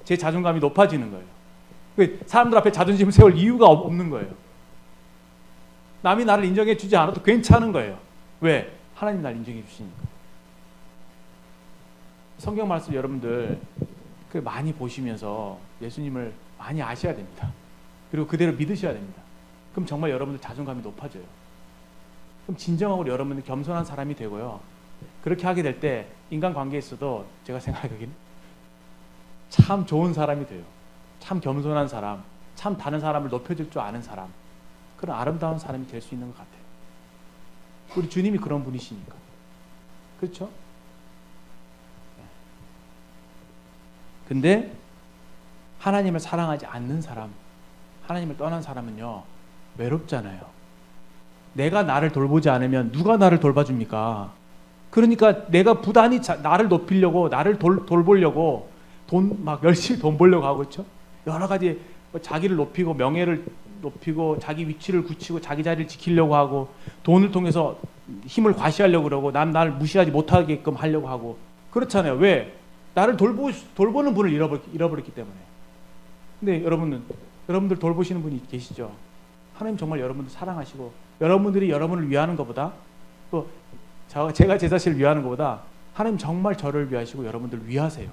제 자존감이 높아지는 거예요. 사람들 앞에 자존심을 세울 이유가 없는 거예요. 남이 나를 인정해 주지 않아도 괜찮은 거예요. 왜? 하나님 나를 인정해 주시니까. 성경 말씀 여러분들 많이 보시면서 예수님을 많이 아셔야 됩니다. 그리고 그대로 믿으셔야 됩니다. 그럼 정말 여러분들 자존감이 높아져요. 그럼 진정하고 여러분들 겸손한 사람이 되고요. 그렇게 하게 될 때 인간관계에서도 제가 생각하기에는 참 좋은 사람이 돼요. 참 겸손한 사람, 참 다른 사람을 높여줄 줄 아는 사람, 그런 아름다운 사람이 될 수 있는 것 같아요. 우리 주님이 그런 분이시니까. 그렇죠? 근데 하나님을 사랑하지 않는 사람, 하나님을 떠난 사람은요, 외롭잖아요. 내가 나를 돌보지 않으면 누가 나를 돌봐줍니까? 그러니까 내가 부단히 나를 높이려고, 나를 돌보려고 막 열심히 돈 벌려고 하고, 그렇죠? 여러 가지 자기를 높이고 명예를 높이고 자기 위치를 굳히고 자기 자리를 지키려고 하고 돈을 통해서 힘을 과시하려고 그러고 난 나를 무시하지 못하게끔 하려고 하고 그렇잖아요. 왜? 나를 돌보는 분을 잃어버렸기 때문에. 근데 여러분들 돌보시는 분이 계시죠? 하나님 정말 여러분들 사랑하시고 여러분들이 여러분을 위하는 것보다 또 제가 제 자신을 위하는 것보다 하나님 정말 저를 위하시고 여러분들 위하세요.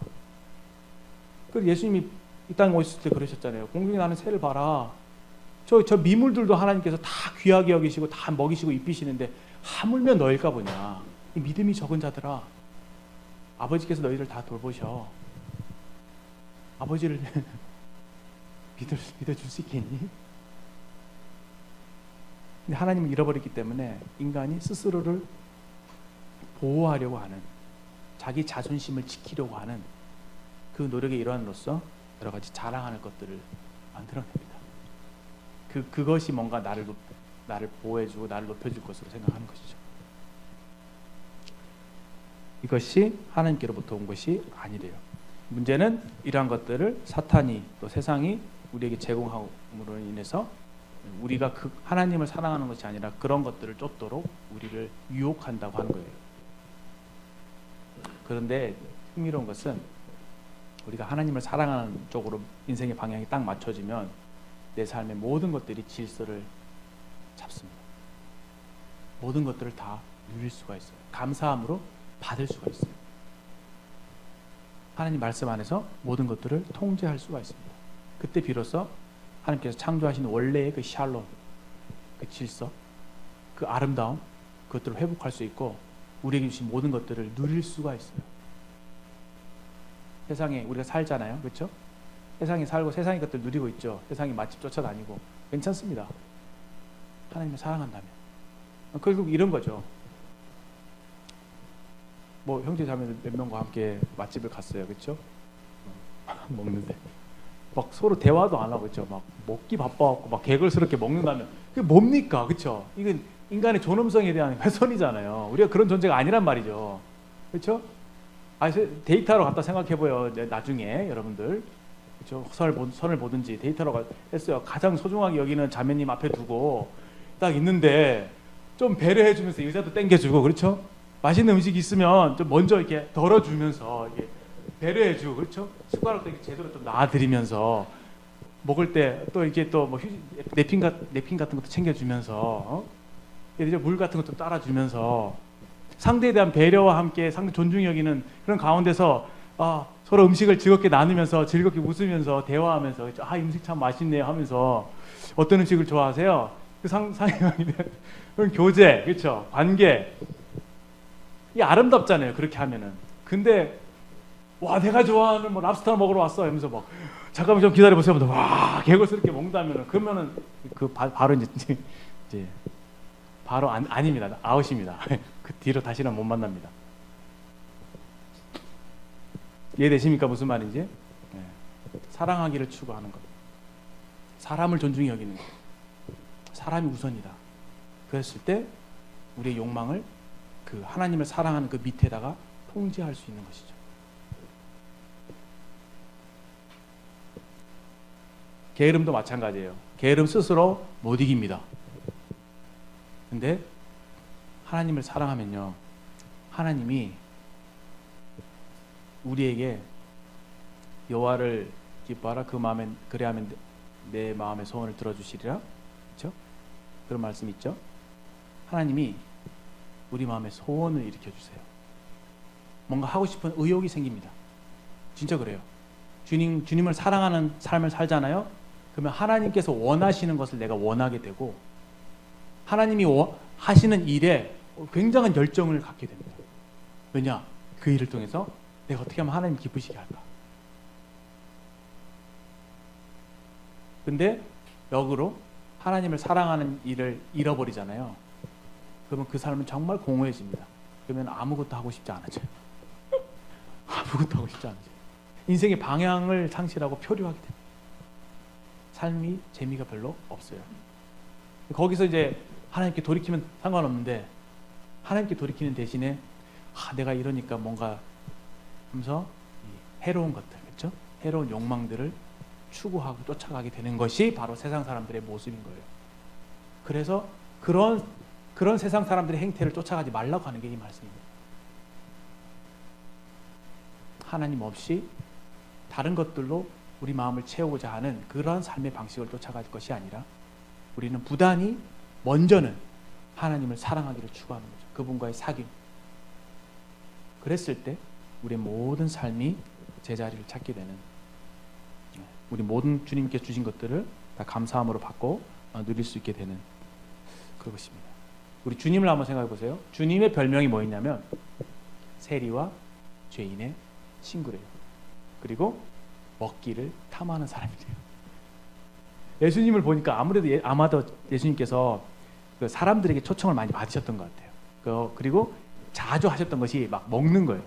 그래서 예수님이 이 땅에 오셨을 때 그러셨잖아요. 공중에 나는 새를 봐라. 저 미물들도 하나님께서 다 귀하게 여기시고 다 먹이시고 입히시는데 하물며 너일까 보냐. 이 믿음이 적은 자들아, 아버지께서 너희를 다 돌보셔. 아버지를 믿어줄 수 있겠니? 근데 하나님을 잃어버렸기 때문에 인간이 스스로를 보호하려고 하는, 자기 자존심을 지키려고 하는 그 노력의 일환으로서 여러 가지 자랑하는 것들을 만들어냅니다. 그것이 뭔가 나를 보호해주고 나를 높여줄 것으로 생각하는 것이죠. 이것이 하나님께로부터 온 것이 아니래요. 문제는 이러한 것들을 사탄이 또 세상이 우리에게 제공함으로 인해서 우리가 그 하나님을 사랑하는 것이 아니라 그런 것들을 쫓도록 우리를 유혹한다고 하는 거예요. 그런데 흥미로운 것은 우리가 하나님을 사랑하는 쪽으로 인생의 방향이 딱 맞춰지면 내 삶의 모든 것들이 질서를 잡습니다. 모든 것들을 다 누릴 수가 있어요. 감사함으로 받을 수가 있어요. 하나님 말씀 안에서 모든 것들을 통제할 수가 있습니다. 그때 비로소 하나님께서 창조하신 원래의 그 샬롬, 그 질서, 그 아름다움, 그것들을 회복할 수 있고 우리에게 주신 모든 것들을 누릴 수가 있어요. 세상에 우리가 살잖아요. 그렇죠? 세상에 살고 세상의 것들 누리고 있죠. 세상에 맛집 쫓아다니고 괜찮습니다. 하나님을 사랑한다면. 결국 이런 거죠. 뭐 형제 자매 몇 명과 함께 맛집을 갔어요. 그렇죠? 먹는데 막 서로 대화도 안 하고 그렇죠? 막 먹기 바빠갖고 막 개걸스럽게 먹는다면 그게 뭡니까? 그렇죠? 이건 인간의 존엄성에 대한 훼손이잖아요. 우리가 그런 존재가 아니란 말이죠. 그렇죠? 데이트하러 갔다 생각해봐요. 나중에 여러분들 그렇죠? 선을 보든지 데이트하러 했어요. 가장 소중하게 여기는 자매님 앞에 두고 딱 있는데 좀 배려해주면서 의자도 땡겨주고 그렇죠? 맛있는 음식이 있으면 좀 먼저 이렇게 덜어주면서 이렇게 배려해주고 그렇죠? 숟가락도 이렇게 제대로 좀 놔드리면서 먹을 때 또 이렇게 또 뭐 냅킨 같은 것도 챙겨주면서 물 같은 것도 따라주면서 상대에 대한 배려와 함께 상대 존중이 여기는 그런 가운데서 서로 음식을 즐겁게 나누면서 즐겁게 웃으면서 대화하면서 이 음식 참 맛있네요 하면서 어떤 음식을 좋아하세요? 그 상대방에 대한 그런 교제, 그렇죠? 관계 이 아름답잖아요. 그렇게 하면은. 근데 와 내가 좋아하는 뭐 랍스터 먹으러 왔어 하면서 막 잠깐만 좀 기다려보세요 하면서 와 개걸스럽게 먹는다면은 그러면은 바로 이제 바로 아닙니다. 아웃입니다. 그 뒤로 다시는 못 만납니다. 이해되십니까? 무슨 말인지? 네. 사랑하기를 추구하는 것. 사람을 존중히 여기는 것. 사람이 우선이다. 그랬을 때 우리의 욕망을 그 하나님을 사랑하는 그 밑에다가 통제할 수 있는 것이죠. 게으름도 마찬가지예요. 게으름 스스로 못 이깁니다. 근데 하나님을 사랑하면요, 하나님이 우리에게 여호와를 기뻐하라 그 마음에 그래하면 내 마음의 소원을 들어주시리라, 그렇죠? 그런 말씀 있죠. 하나님이 우리 마음에 소원을 일으켜 주세요. 뭔가 하고 싶은 의욕이 생깁니다. 진짜 그래요. 주님을 사랑하는 삶을 살잖아요. 그러면 하나님께서 원하시는 것을 내가 원하게 되고 하나님이 하시는 일에 굉장한 열정을 갖게 됩니다. 왜냐? 그 일을 통해서 내가 어떻게 하면 하나님 기쁘시게 할까? 근데 역으로 하나님을 사랑하는 일을 잃어버리잖아요. 그러면 그 삶은 정말 공허해집니다. 그러면 아무것도 하고 싶지 않아져요. 아무것도 하고 싶지 않아져요. 인생의 방향을 상실하고 표류하게 됩니다. 삶이 재미가 별로 없어요. 거기서 이제 하나님께 돌이키면 상관없는데, 하나님께 돌이키는 대신에 내가 이러니까 뭔가 하면서 해로운 것들, 그렇죠? 해로운 욕망들을 추구하고 쫓아가게 되는 것이 바로 세상 사람들의 모습인 거예요. 그래서 그런 세상 사람들의 행태를 쫓아가지 말라고 하는 게 이 말씀입니다. 하나님 없이 다른 것들로 우리 마음을 채우고자 하는 그런 삶의 방식을 쫓아갈 것이 아니라, 우리는 부단히 먼저는 하나님을 사랑하기를 추구하는 거죠. 그분과의 사귐. 그랬을 때 우리의 모든 삶이 제자리를 찾게 되는, 우리 모든 주님께 주신 것들을 다 감사함으로 받고 누릴 수 있게 되는 그것입니다. 우리 주님을 한번 생각해 보세요. 주님의 별명이 뭐였냐면 세리와 죄인의 친구래요. 그리고 먹기를 탐하는 사람이래요. 예수님을 보니까 아마도 예수님께서 그 사람들에게 초청을 많이 받으셨던 것 같아요. 그리고 자주 하셨던 것이 막 먹는 거예요.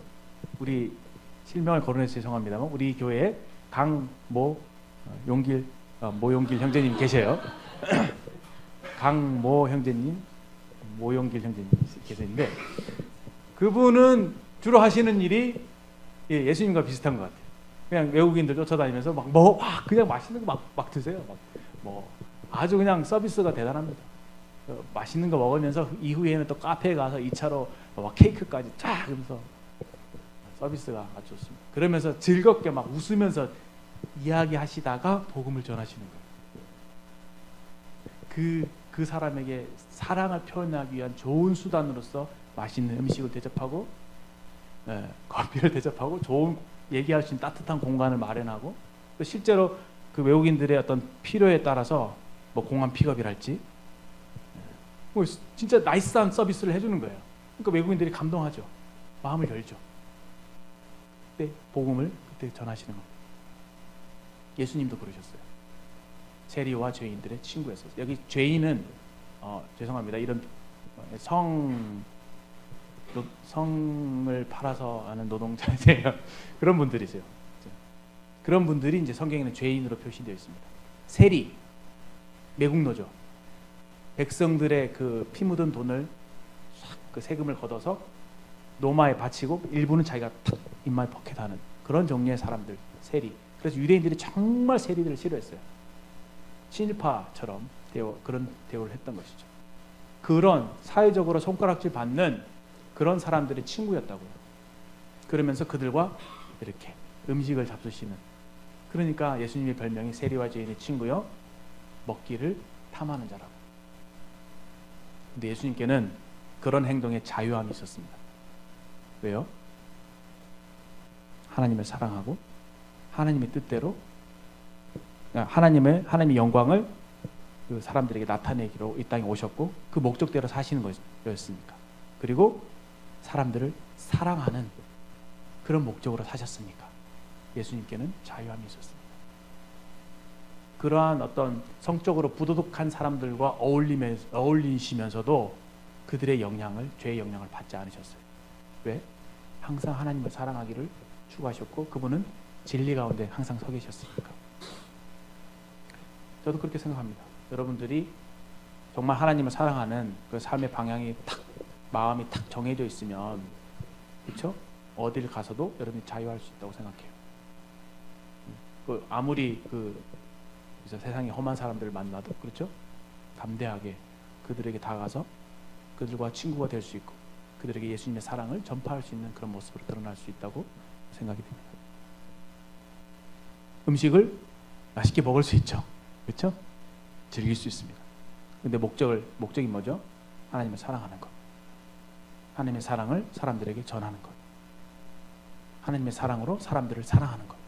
우리 실명을 거론해서 죄송합니다만, 우리 교회에 모용길 형제님 계세요. 강모 형제님, 모용길 형제님 계시는데, 그분은 주로 하시는 일이 예수님과 비슷한 것 같아요. 그냥 외국인들 쫓아다니면서 그냥 맛있는 거 막 드세요. 아주 그냥 서비스가 대단합니다. 맛있는 거 먹으면서 이후에는 또 카페에 가서 2차로 케이크까지 쫙 하면서 서비스가 아주 좋습니다. 그러면서 즐겁게 막 웃으면서 이야기하시다가 복음을 전하시는 거예요. 그 사람에게 사랑을 표현하기 위한 좋은 수단으로서 맛있는 음식을 대접하고, 커피를 대접하고, 좋은 얘기할 수 있는 따뜻한 공간을 마련하고, 또 실제로 그 외국인들의 어떤 필요에 따라서 공항 픽업이랄지 진짜 나이스한 서비스를 해주는 거예요. 그러니까 외국인들이 감동하죠. 마음을 열죠. 그때 복음을 그때 전하시는 겁니다. 예수님도 그러셨어요. 세리와 죄인들의 친구였어요. 여기 죄인은 죄송합니다. 이런 성을 팔아서 하는 노동자세요. 그런 분들이세요. 그런 분들이 이제 성경에는 죄인으로 표시되어 있습니다. 세리, 매국노죠. 백성들의 그 피 묻은 돈을 그 세금을 걷어서 노마에 바치고 일부는 자기가 탁 입마에 포켓하는 그런 종류의 사람들, 세리. 그래서 유대인들이 정말 세리들을 싫어했어요. 친일파처럼 그런 대우를 했던 것이죠. 그런 사회적으로 손가락질 받는 그런 사람들의 친구였다고요. 그러면서 그들과 이렇게 음식을 잡수시는, 그러니까 예수님의 별명이 세리와 죄인의 친구요, 먹기를 탐하는 자라고. 근데 예수님께는 그런 행동에 자유함이 있었습니다. 왜요? 하나님을 사랑하고 하나님의 뜻대로 하나님의 영광을 그 사람들에게 나타내기로 이 땅에 오셨고, 그 목적대로 사시는 거였으니까. 그리고 사람들을 사랑하는 그런 목적으로 사셨으니까 예수님께는 자유함이 있었습니다. 그러한 어떤 성적으로 부도덕한 사람들과 어울리시면서도 그들의 죄의 영향을 받지 않으셨어요. 왜? 항상 하나님을 사랑하기를 추구하셨고, 그분은 진리 가운데 항상 서 계셨으니까. 저도 그렇게 생각합니다. 여러분들이 정말 하나님을 사랑하는 그 삶의 방향이 마음이 탁 정해져 있으면, 그렇죠? 어딜 가서도 여러분이 자유할 수 있다고 생각해요. 아무리 세상에 험한 사람들을 만나도, 그렇죠? 담대하게 그들에게 다가가서 그들과 친구가 될 수 있고, 그들에게 예수님의 사랑을 전파할 수 있는 그런 모습으로 드러날 수 있다고 생각이 됩니다. 음식을 맛있게 먹을 수 있죠. 그렇죠? 즐길 수 있습니다. 근데 목적이 뭐죠? 하나님을 사랑하는 것. 하나님의 사랑을 사람들에게 전하는 것. 하나님의 사랑으로 사람들을 사랑하는 것.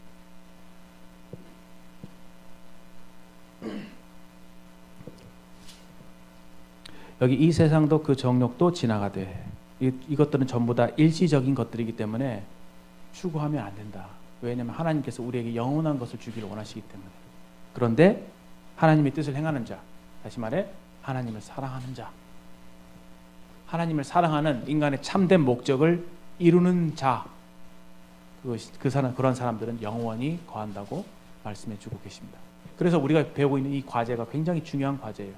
여기 이 세상도 그 정욕도 지나가되. 이것들은 전부 다 일시적인 것들이기 때문에 추구하면 안 된다. 왜냐하면 하나님께서 우리에게 영원한 것을 주기를 원하시기 때문에. 그런데 하나님의 뜻을 행하는 자, 다시 말해 하나님을 사랑하는 자, 하나님을 사랑하는 인간의 참된 목적을 이루는 자, 그런 사람들은 영원히 거한다고 말씀해 주고 계십니다. 그래서 우리가 배우고 있는 이 과제가 굉장히 중요한 과제예요.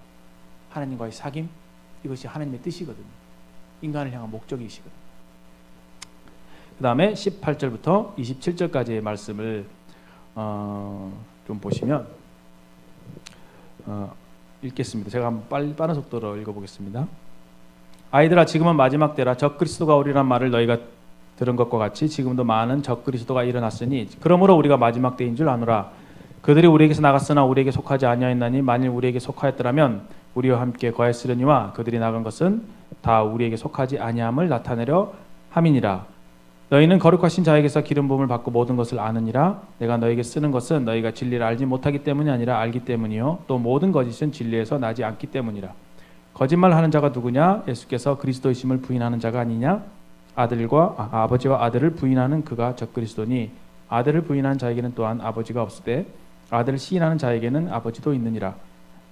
하나님과의 사귐, 이것이 하나님의 뜻이거든요. 인간을 향한 목적이시거든요. 그 다음에 18절부터 27절까지의 말씀을 좀 보시면 읽겠습니다. 제가 한번 빠른 속도로 읽어보겠습니다. 아이들아, 지금은 마지막 때라. 적그리스도가 오리란 말을 너희가 들은 것과 같이 지금도 많은 적그리스도가 일어났으니 그러므로 우리가 마지막 때인 줄 아노라. 그들이 우리에게서 나갔으나 우리에게 속하지 아니하였나니 만일 우리에게 속하였더라면 우리와 함께 거했으려니와 그들이 나간 것은 다 우리에게 속하지 아니함을 나타내려 함이니라. 너희는 거룩하신 자에게서 기름 부음을 받고 모든 것을 아느니라. 내가 너에게 쓰는 것은 너희가 진리를 알지 못하기 때문이 아니라 알기 때문이요 또 모든 거짓은 진리에서 나지 않기 때문이라. 거짓말하는 자가 누구냐? 예수께서 그리스도이심을 부인하는 자가 아니냐? 아버지와 아들을 부인하는 그가 적그리스도니 아들을 부인하는 자에게는 또한 아버지가 없으되 아들을 시인하는 자에게는 아버지도 있느니라.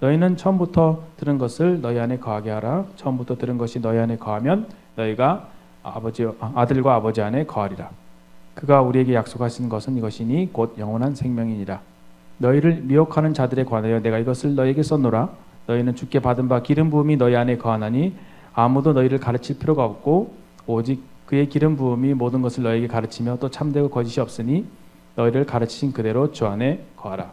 너희는 처음부터 들은 것을 너희 안에 거하게 하라. 처음부터 들은 것이 너희 안에 거하면 너희가 아들과 아버지 안에 거하리라. 그가 우리에게 약속하신 것은 이것이니 곧 영원한 생명이니라. 너희를 미혹하는 자들에 관하여 내가 이것을 너희에게 썼노라. 너희는 주께 받은 바 기름 부음이 너희 안에 거하나니 아무도 너희를 가르칠 필요가 없고 오직 그의 기름 부음이 모든 것을 너희에게 가르치며 또 참되고 거짓이 없으니 너희를 가르치신 그대로 주 안에 거하라.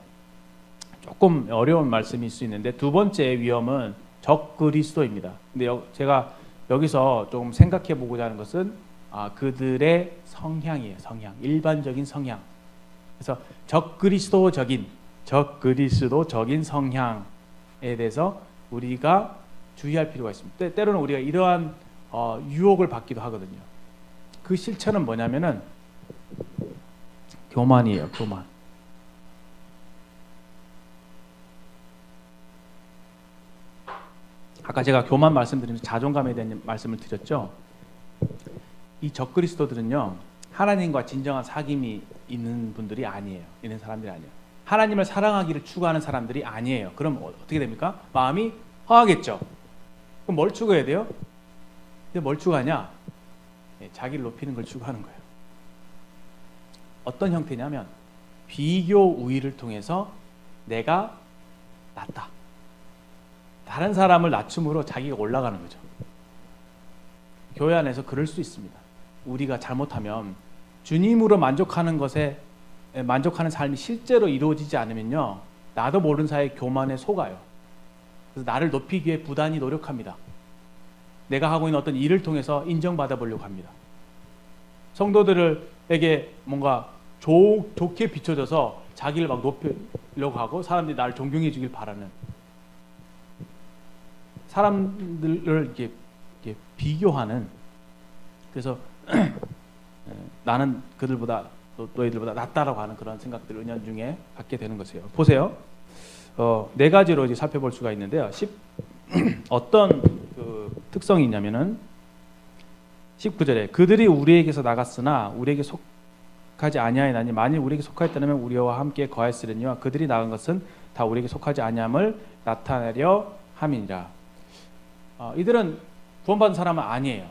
조금 어려운 말씀일 수 있는데 두 번째 위험은 적그리스도입니다. 근데 제가 여기서 좀 생각해 보고자 하는 것은 그들의 성향이에요. 성향, 일반적인 성향. 그래서 적그리스도적인 성향에 대해서 우리가 주의할 필요가 있습니다. 때로는 우리가 이러한 유혹을 받기도 하거든요. 그 실체는 뭐냐면은 교만이에요. 교만. 아까 제가 교만 말씀드리면서 자존감에 대한 말씀을 드렸죠. 이 적그리스도들은요, 하나님과 진정한 사귐이 있는 분들이 아니에요. 있는 사람들이 아니에요. 하나님을 사랑하기를 추구하는 사람들이 아니에요. 그럼 어떻게 됩니까? 마음이 허하겠죠. 그럼 뭘 추구해야 돼요? 근데 뭘 추구하냐? 자기를 높이는 걸 추구하는 거예요. 어떤 형태냐면 비교 우위를 통해서 내가 낫다. 다른 사람을 낮춤으로 자기가 올라가는 거죠. 교회 안에서 그럴 수 있습니다. 우리가 잘못하면 주님으로 만족하는 것에 만족하는 삶이 실제로 이루어지지 않으면요, 나도 모르는 사이에 교만에 속아요. 그래서 나를 높이기 위해 부단히 노력합니다. 내가 하고 있는 어떤 일을 통해서 인정받아 보려고 합니다. 성도들에게 뭔가 좋게 비춰져서 자기를 막 높이려고 하고 사람들이 나를 존경해 주길 바라는, 사람들을 이렇게 비교하는, 그래서 나는 그들보다 너희들보다 낫다라고 하는 그런 생각들을 은연중에 갖게 되는 것이에요. 보세요. 네 가지로 이제 살펴볼 수가 있는데요. 어떤 그 특성이 있냐면은 19절에 그들이 우리에게서 나갔으나 우리에게 속하지 아니하였나니 만일 우리에게 속하였다면 우리와 함께 거했으려니와 그들이 나간 것은 다 우리에게 속하지 아니함을 나타내려 함이니라. 이들은 구원받은 사람은 아니에요.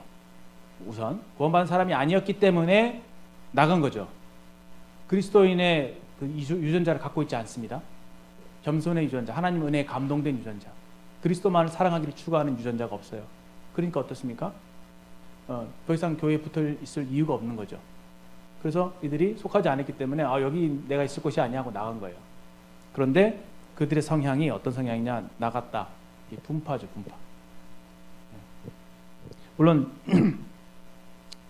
우선 구원받은 사람이 아니었기 때문에 나간 거죠. 그리스도인의 그 유전자를 갖고 있지 않습니다. 겸손의 유전자, 하나님 은혜에 감동된 유전자, 그리스도만을 사랑하기를 추구하는 유전자가 없어요. 그러니까 어떻습니까? 더 이상 교회에 붙어 있을 이유가 없는 거죠. 그래서 이들이 속하지 않았기 때문에 여기 내가 있을 곳이 아니야 하고 나간 거예요. 그런데 그들의 성향이 어떤 성향이냐? 나갔다. 이 분파죠, 분파. 물론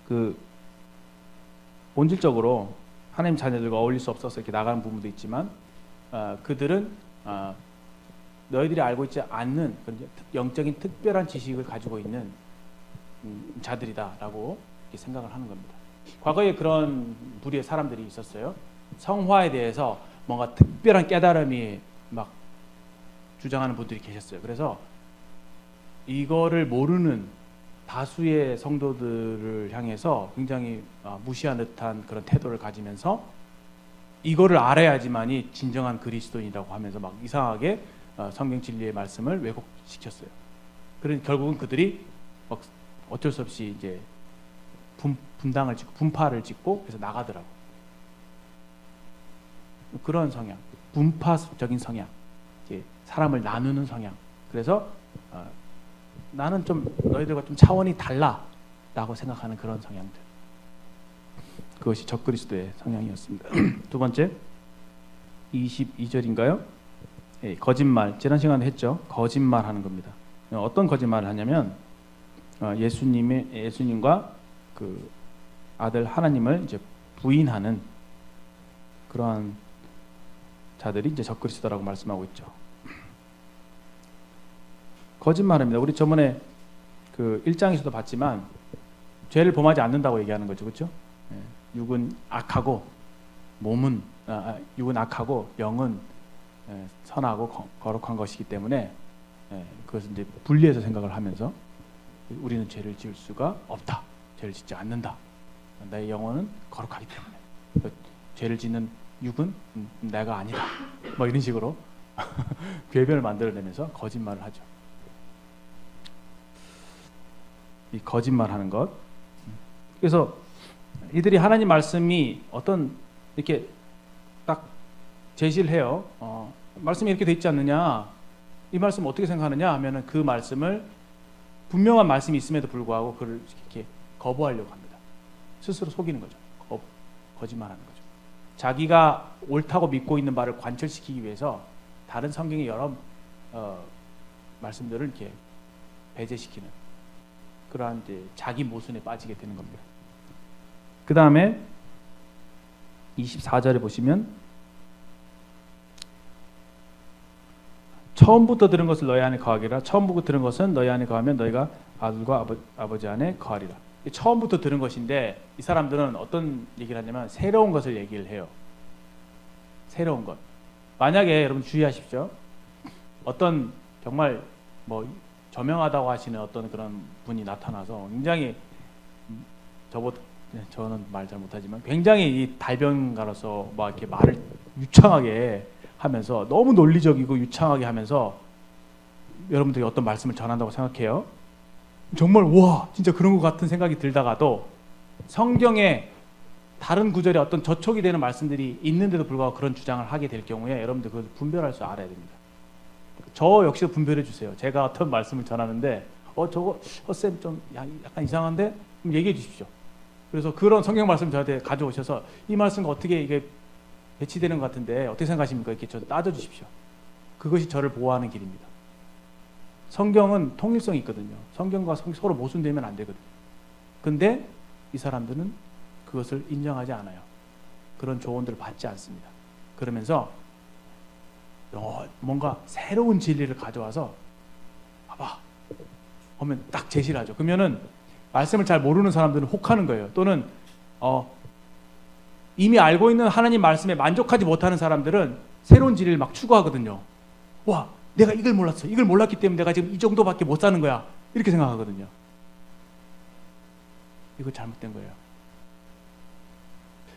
그 본질적으로 하나님 자녀들과 어울릴 수 없어서 이렇게 나가는 부분도 있지만 그들은 너희들이 알고 있지 않는 영적인 특별한 지식을 가지고 있는 자들이다라고 이렇게 생각을 하는 겁니다. 과거에 그런 부류의 사람들이 있었어요. 성화에 대해서 뭔가 특별한 깨달음이 막 주장하는 분들이 계셨어요. 그래서 이거를 모르는 다수의 성도들을 향해서 굉장히 무시한 듯한 그런 태도를 가지면서 이거를 알아야지만이 진정한 그리스도인이라고 하면서 막 이상하게 성경 진리의 말씀을 왜곡시켰어요. 그러니 결국은 그들이 막 어쩔 수 없이 이제 분당을 짓고 분파를 짓고 그래서 나가더라고. 그런 성향, 분파적인 성향, 이제 사람을 나누는 성향. 그래서 나는 좀 너희들과 좀 차원이 달라라고 생각하는 그런 성향들. 그것이 적그리스도의 성향이었습니다. 두 번째, 22절인가요? 예, 거짓말. 지난 시간에 했죠. 거짓말하는 겁니다. 어떤 거짓말을 하냐면 예수님과 그 아들 하나님을 이제 부인하는 그러한 자들이 이제 적그리스도라고 말씀하고 있죠. 거짓말입니다. 우리 저번에 그 1장에서도 봤지만 죄를 범하지 않는다고 얘기하는 거죠, 그렇죠? 육은 악하고 몸은 육은 악하고 영은 선하고 거룩한 것이기 때문에 그것을 이제 분리해서 생각을 하면서 우리는 죄를 지을 수가 없다. 죄를 짓지 않는다. 나의 영혼은 거룩하기 때문에 죄를 짓는 육은 내가 아니다. 뭐 이런 식으로 궤변을 만들어내면서 거짓말을 하죠. 이 거짓말하는 것. 그래서 이들이 하나님 말씀이 어떤 이렇게 딱 제시를 해요. 말씀이 이렇게 돼 있지 않느냐? 이 말씀 어떻게 생각하느냐? 하면은 그 말씀을 분명한 말씀이 있음에도 불구하고 그를 이렇게 거부하려고 합니다. 스스로 속이는 거죠. 거짓말하는 거죠. 자기가 옳다고 믿고 있는 바를 관철시키기 위해서 다른 성경의 여러 말씀들을 이렇게 배제시키는 그러한 이제 자기 모순에 빠지게 되는 겁니다. 그 다음에 24절에 보시면 처음부터 들은 것을 너희 안에 거하기라. 처음부터 들은 것은 너희 안에 거하면 너희가 아들과 아버지 안에 거하리라. 처음부터 들은 것인데 이 사람들은 어떤 얘기를 하냐면 새로운 것을 얘기를 해요. 새로운 것. 만약에 여러분 주의하십시오. 어떤 정말 뭐 저명하다고 하시는 어떤 그런 분이 나타나서 굉장히 저는 말 잘 못하지만 굉장히 이 달변가로서 막 이렇게 말을 유창하게 하면서 너무 논리적이고 유창하게 하면서 여러분들이 어떤 말씀을 전한다고 생각해요. 정말 와 진짜 그런 것 같은 생각이 들다가도 성경에 다른 구절에 어떤 저촉이 되는 말씀들이 있는데도 불구하고 그런 주장을 하게 될 경우에 여러분들 그걸 분별할 줄 알아야 됩니다. 저 역시도 분별해 주세요. 제가 어떤 말씀을 전하는데 저거 쌤 좀 약간 이상한데 그럼 얘기해 주십시오. 그래서 그런 성경 말씀 저한테 가져오셔서 이 말씀과 어떻게 이게 배치되는 것 같은데 어떻게 생각하십니까? 이렇게 저 따져 주십시오. 그것이 저를 보호하는 길입니다. 성경은 통일성이 있거든요. 성경과 서로 모순되면 안 되거든요. 근데 이 사람들은 그것을 인정하지 않아요. 그런 조언들을 받지 않습니다. 그러면서 뭔가 새로운 진리를 가져와서 봐봐 하면 딱 제시를 하죠. 그러면은 말씀을 잘 모르는 사람들은 혹하는 거예요. 또는 이미 알고 있는 하나님 말씀에 만족하지 못하는 사람들은 새로운 진리를 막 추구하거든요. 와, 내가 이걸 몰랐어. 이걸 몰랐기 때문에 내가 지금 이 정도밖에 못 사는 거야. 이렇게 생각하거든요. 이거 잘못된 거예요.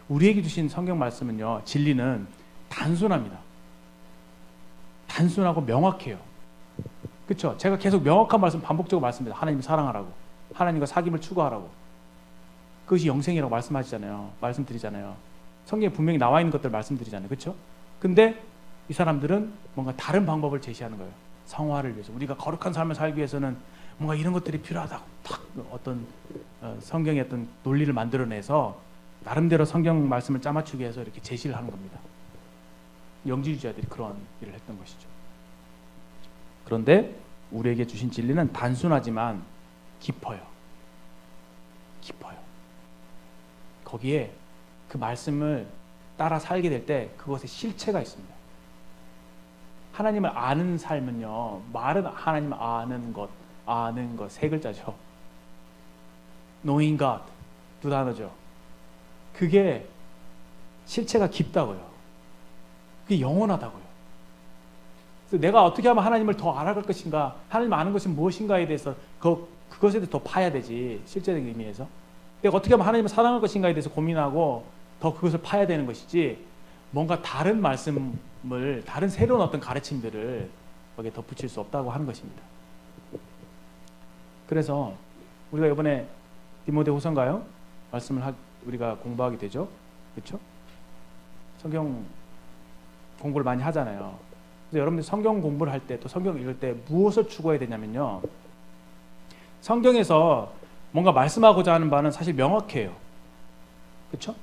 우리에게 주신 성경 말씀은요, 진리는 단순합니다. 단순하고 명확해요. 그렇죠? 제가 계속 명확한 말씀 반복적으로 말씀드립니다. 하나님을 사랑하라고, 하나님과 사귐을 추구하라고. 그것이 영생이라고 말씀드리잖아요. 성경에 분명히 나와 있는 것들 말씀드리잖아요. 그렇죠? 근데 이 사람들은 뭔가 다른 방법을 제시하는 거예요. 성화를 위해서, 우리가 거룩한 삶을 살기 위해서는 뭔가 이런 것들이 필요하다고 탁 어떤 성경의 어떤 논리를 만들어내서 나름대로 성경 말씀을 짜맞추기 위해서 이렇게 제시를 하는 겁니다. 영지주의자들이 그런 일을 했던 것이죠. 그런데 우리에게 주신 진리는 단순하지만 깊어요. 거기에 그 말씀을 따라 살게 될 때 그것에 실체가 있습니다. 하나님을 아는 삶은요, 말은 하나님을 아는 것 세 글자죠. Knowing God 두 단어죠. 그게 실체가 깊다고요. 그게 영원하다고요. 그래서 내가 어떻게 하면 하나님을 더 알아갈 것인가, 하나님 아는 것이 무엇인가에 대해서 그것에 대해서 더 파야 되지. 실제적인 의미에서 내가 어떻게 하면 하나님을 사랑할 것인가에 대해서 고민하고 더 그것을 파야 되는 것이지, 뭔가 다른 말씀을, 다른 새로운 어떤 가르침들을 거기에 덧붙일 수 없다고 하는 것입니다. 그래서 우리가 이번에 디모데후서인가요? 말씀을 우리가 공부하게 되죠. 그렇죠? 성경 공부를 많이 하잖아요. 그래서 여러분들 성경 공부를 할 때, 또 성경 읽을 때 무엇을 추구해야 되냐면요, 성경에서 뭔가 말씀하고자 하는 바는 사실 명확해요. 그렇죠?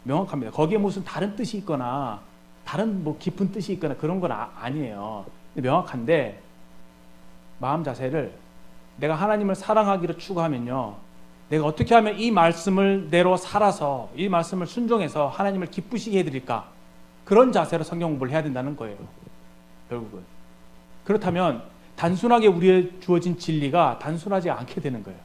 명확합니다. 거기에 무슨 다른 뜻이 있거나 다른 뭐 깊은 뜻이 있거나 그런 건 아니에요. 명확한데, 마음 자세를 내가 하나님을 사랑하기를 추구하면요, 내가 어떻게 하면 이 말씀을 대로 살아서 이 말씀을 순종해서 하나님을 기쁘시게 해드릴까, 그런 자세로 성경 공부를 해야 된다는 거예요. 결국은 그렇다면 단순하게 우리에 주어진 진리가 단순하지 않게 되는 거예요.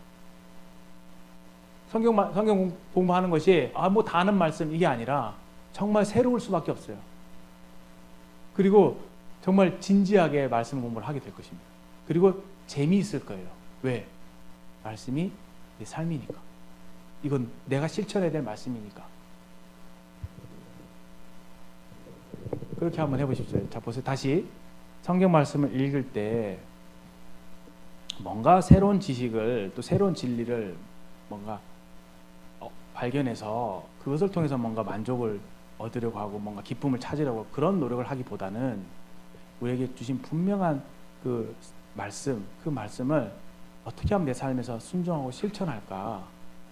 성경 공부하는 것이 뭐 다 아는 말씀, 이게 아니라 정말 새로울 수밖에 없어요. 그리고 정말 진지하게 말씀 공부를 하게 될 것입니다. 그리고 재미있을 거예요. 왜? 말씀이 내 삶이니까. 이건 내가 실천해야 될 말씀이니까. 그렇게 한번 해보십시오. 자, 보세요. 다시 성경 말씀을 읽을 때 뭔가 새로운 지식을, 또 새로운 진리를 뭔가 발견해서 그것을 통해서 뭔가 만족을 얻으려고 하고 뭔가 기쁨을 찾으려고 그런 노력을 하기보다는, 우리에게 주신 분명한 그 말씀을 어떻게 하면 내 삶에서 순종하고 실천할까,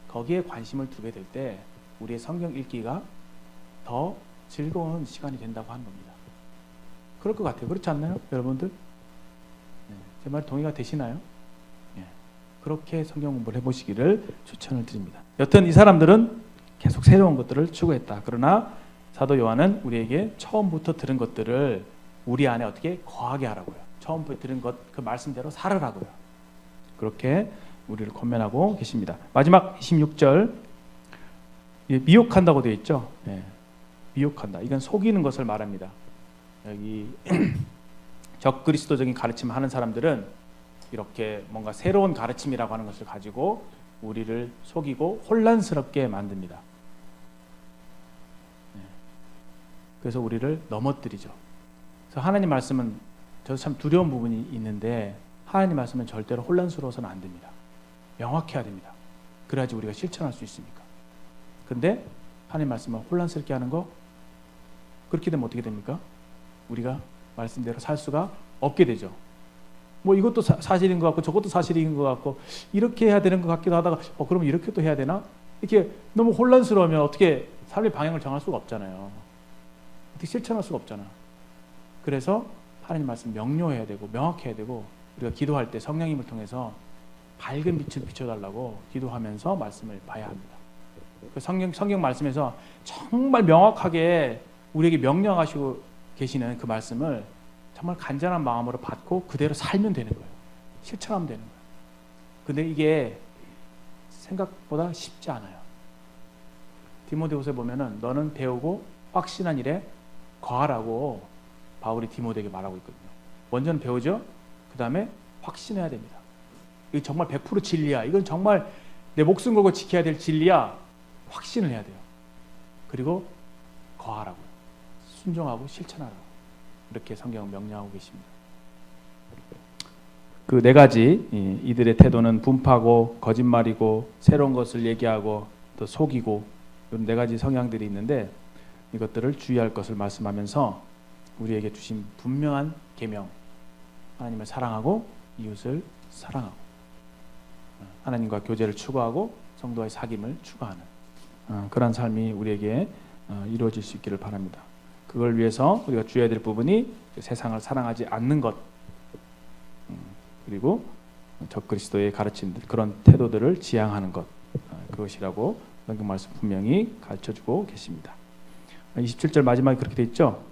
거기에 관심을 두게 될 때 우리의 성경 읽기가 더 즐거운 시간이 된다고 하는 겁니다. 그럴 것 같아요. 그렇지 않나요, 여러분들? 네, 제 말 동의가 되시나요? 네, 그렇게 성경 공부를 해보시기를 추천을 드립니다. 여튼 이 사람들은 계속 새로운 것들을 추구했다. 그러나 사도 요한은 우리에게 처음부터 들은 것들을 우리 안에 어떻게 거하게 하라고요. 처음부터 들은 것, 그 말씀대로 살으라고요. 그렇게 우리를 권면하고 계십니다. 마지막 26절, 미혹한다고 되어 있죠. 네, 미혹한다. 이건 속이는 것을 말합니다. 여기 적그리스도적인 가르침을 하는 사람들은 이렇게 뭔가 새로운 가르침이라고 하는 것을 가지고 우리를 속이고 혼란스럽게 만듭니다. 네. 그래서 우리를 넘어뜨리죠. 그래서 하나님 말씀은, 저도 참 두려운 부분이 있는데, 하나님 말씀은 절대로 혼란스러워서는 안 됩니다. 명확해야 됩니다. 그래야지 우리가 실천할 수 있으니까. 근데 하나님 말씀은 혼란스럽게 하는 거, 그렇게 되면 어떻게 됩니까? 우리가 말씀대로 살 수가 없게 되죠. 뭐 이것도 사실인 것 같고 저것도 사실인 것 같고 이렇게 해야 되는 것 같기도 하다가 그럼 이렇게 또 해야 되나? 이렇게 너무 혼란스러우면 어떻게 삶의 방향을 정할 수가 없잖아요. 어떻게 실천할 수가 없잖아. 그래서 하나님 말씀 명료해야 되고 명확해야 되고, 우리가 기도할 때 성령님을 통해서 밝은 빛을 비춰달라고 기도하면서 말씀을 봐야 합니다. 그 성경 말씀에서 정말 명확하게 우리에게 명령하시고 계시는 그 말씀을 정말 간절한 마음으로 받고 그대로 살면 되는 거예요. 실천하면 되는 거예요. 근데 이게 생각보다 쉽지 않아요. 디모데후서에 보면은 너는 배우고 확신한 일에 거하라고 바울이 디모데에게 말하고 있거든요. 먼저는 배우죠. 그 다음에 확신해야 됩니다. 이거 정말 100% 진리야. 이건 정말 내 목숨 걸고 지켜야 될 진리야. 확신을 해야 돼요. 그리고 거하라고요. 순종하고 실천하라고. 이렇게 성경은 명령하고 계십니다. 그 네 가지, 이들의 태도는 분파고 거짓말이고 새로운 것을 얘기하고 또 속이고, 이런 네 가지 성향들이 있는데, 이것들을 주의할 것을 말씀하면서 우리에게 주신 분명한 계명, 하나님을 사랑하고 이웃을 사랑하고 하나님과 교제를 추구하고 성도와의 사귐을 추구하는 그런 삶이 우리에게 이루어질 수 있기를 바랍니다. 그걸 위해서 우리가 주의해야 될 부분이 세상을 사랑하지 않는 것, 그리고 적그리스도의 가르침들, 그런 태도들을 지향하는 것, 그것이라고 성경 말씀 분명히 가르쳐주고 계십니다. 27절 마지막에 그렇게 돼 있죠.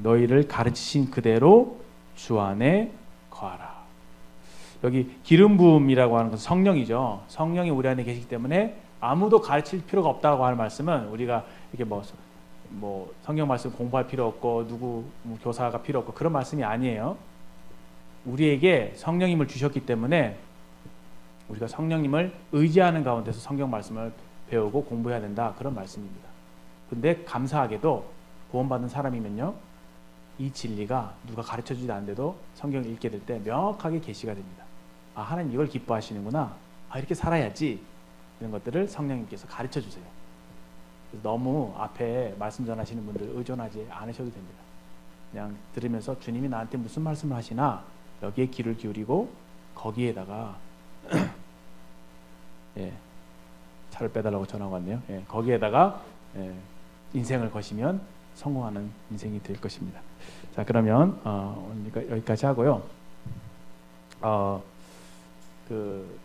너희를 가르치신 그대로 주 안에 거하라. 여기 기름 부음이라고 하는 것은 성령이죠. 성령이 우리 안에 계시기 때문에 아무도 가르칠 필요가 없다고 하는 말씀은, 우리가 이렇게 뭐 뭐 성경 말씀 공부할 필요 없고 누구 뭐 교사가 필요 없고 그런 말씀이 아니에요. 우리에게 성령님을 주셨기 때문에 우리가 성령님을 의지하는 가운데서 성경 말씀을 배우고 공부해야 된다, 그런 말씀입니다. 근데 감사하게도 구원받은 사람이면요, 이 진리가 누가 가르쳐주지 않는데도 성경을 읽게 될 때 명확하게 계시가 됩니다. 아, 하나님 이걸 기뻐하시는구나, 아, 이렇게 살아야지, 이런 것들을 성령님께서 가르쳐 주세요. 너무 앞에 말씀 전하시는 분들 의존하지 않으셔도 됩니다. 그냥 들으면서 주님이 나한테 무슨 말씀을 하시나 여기에 귀를 기울이고 거기에다가 예, 차를 빼달라고 전화가 왔네요. 예, 거기에다가 인생을 거시면 성공하는 인생이 될 것입니다. 자, 그러면 오늘 여기까지 하고요. 그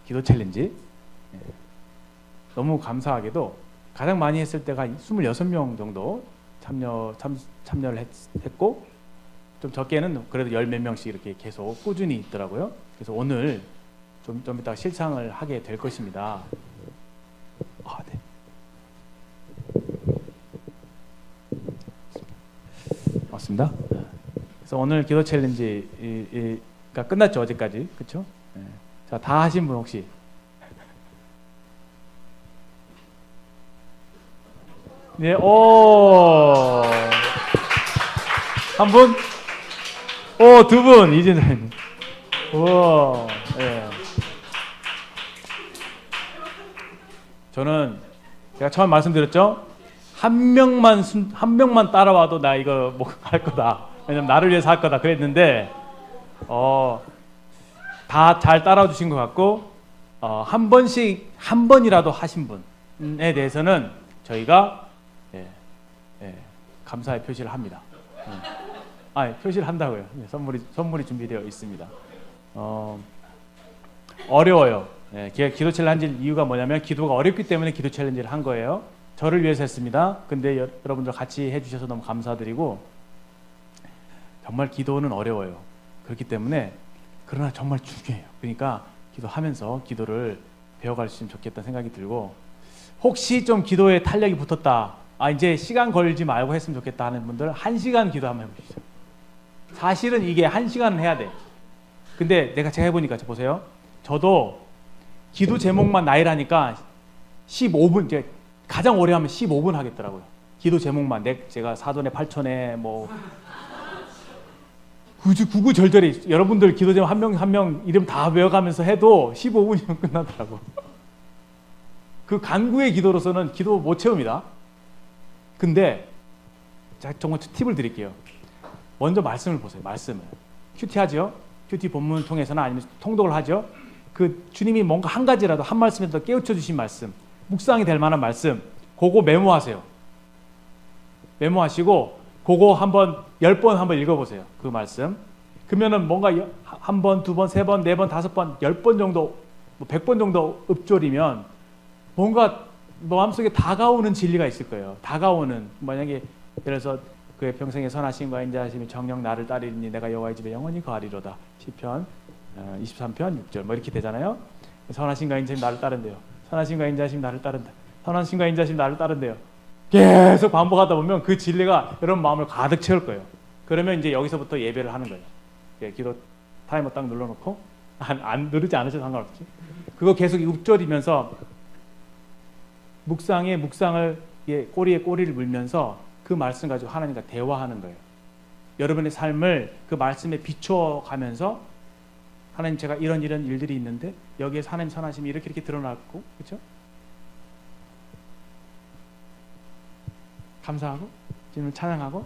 기도 챌린지, 예, 너무 감사하게도 가장 많이 했을 때가 26명 정도 참여를 했고, 좀 적게는 그래도 10몇 명씩 이렇게 계속 꾸준히 있더라고요. 그래서 오늘 좀 이따 실상을 하게 될 것입니다. 네. 맞습니다. 그래서 오늘 기도 챌린지가 끝났죠, 어제까지. 그렇죠? 네. 자, 다 하신 분 혹시? 네, 한 분? 두 분, 이진사님. 우와, 예. 저는 제가 처음 말씀드렸죠? 한 명만 따라와도 나 이거 뭐 할 거다. 왜냐면 나를 위해서 할 거다. 그랬는데, 다 잘 따라와 주신 것 같고, 한 번이라도 하신 분에 대해서는 저희가 감사의 표시를 합니다. 표시를 한다고요. 선물이 준비되어 있습니다. 어려워요. 기도 챌린지를 한 이유가 뭐냐면 기도가 어렵기 때문에 기도 챌린지를 한 거예요. 저를 위해서 했습니다. 근데 여러분들 같이 해주셔서 너무 감사드리고, 정말 기도는 어려워요. 그렇기 때문에, 그러나 정말 중요해요. 그러니까 기도하면서 기도를 배워갈 수 있으면 좋겠다는 생각이 들고, 혹시 좀 기도에 탄력이 붙었다, 이제 시간 걸지 말고 했으면 좋겠다 하는 분들 1시간 기도 한번 해보시죠. 사실은 이게 1시간은 해야 돼. 근데 제가 해보니까 보세요. 저도 기도 제목만 나열하니까 15분, 이제 가장 오래 하면 15분 하겠더라고요. 기도 제목만. 제가 사돈의 8천에 뭐 구구절절히 여러분들 기도 제목 한 명 한 명 이름 다 외워가면서 해도 15분이면 끝나더라고. 그 간구의 기도로서는 기도 못 채웁니다. 근데 제가 정말 팁을 드릴게요. 먼저 말씀을 보세요. 말씀을 큐티 하죠. 큐티 본문 통해서나 아니면 통독을 하죠. 그 주님이 뭔가 한 가지라도 한 말씀에서 깨우쳐 주신 말씀, 묵상이 될 만한 말씀, 그거 메모하세요. 메모하시고 그거 한번 10번 한번 읽어보세요. 그 말씀. 그러면은 뭔가 한 번, 두 번, 세 번, 네 번, 다섯 번, 10번 정도, 100번 정도 읊조리면 뭔가 마음속에 다가오는 진리가 있을 거예요. 다가오는, 만약에 예를 들어서 그의 평생의 선하심과 인자하심이 정녕 나를 따르리니 내가 여호와의 집에 영원히 거하리로다. 시편 23편 6절 뭐 이렇게 되잖아요. 선하심과 인자하심이 나를 따른대요. 선하심과 인자하심이 나를 따른다. 선하심과 인자하심이 나를 따른대요. 계속 반복하다 보면 그 진리가 여러분 마음을 가득 채울 거예요. 그러면 이제 여기서부터 예배를 하는 거예요. 기도 타이머 딱 눌러놓고, 안 누르지 않으셔도 상관없지. 그거 계속 읊조리면서 묵상을 꼬리에 꼬리를 물면서 그 말씀 가지고 하나님과 대화하는 거예요. 여러분의 삶을 그 말씀에 비춰가면서, 하나님 제가 이런 일들이 있는데 여기에서 하나님 선하심이 이렇게 드러났고, 그렇죠? 감사하고 지금 찬양하고,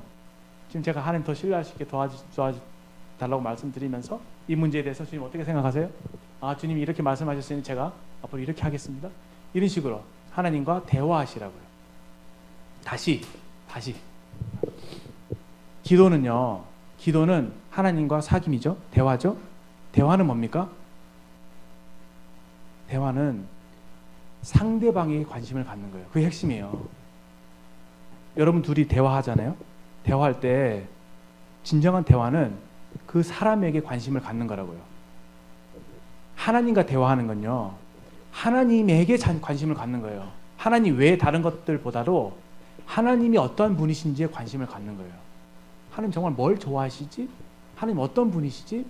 지금 제가 하나님 더 신뢰할 수 있게 도와달라고 말씀드리면서 이 문제에 대해서 주님 어떻게 생각하세요? 주님이 이렇게 말씀하셨으니 제가 앞으로 이렇게 하겠습니다. 이런 식으로 하나님과 대화하시라고요. 다시 기도는 하나님과 사귐이죠. 대화죠. 대화는 뭡니까? 대화는 상대방에게 관심을 갖는 거예요. 그게 핵심이에요. 여러분 둘이 대화하잖아요. 대화할 때 진정한 대화는 그 사람에게 관심을 갖는 거라고요. 하나님과 대화하는 건요, 하나님에게 관심을 갖는 거예요. 하나님 외에 다른 것들보다도 하나님이 어떤 분이신지에 관심을 갖는 거예요. 하나님 정말 뭘 좋아하시지? 하나님 어떤 분이시지?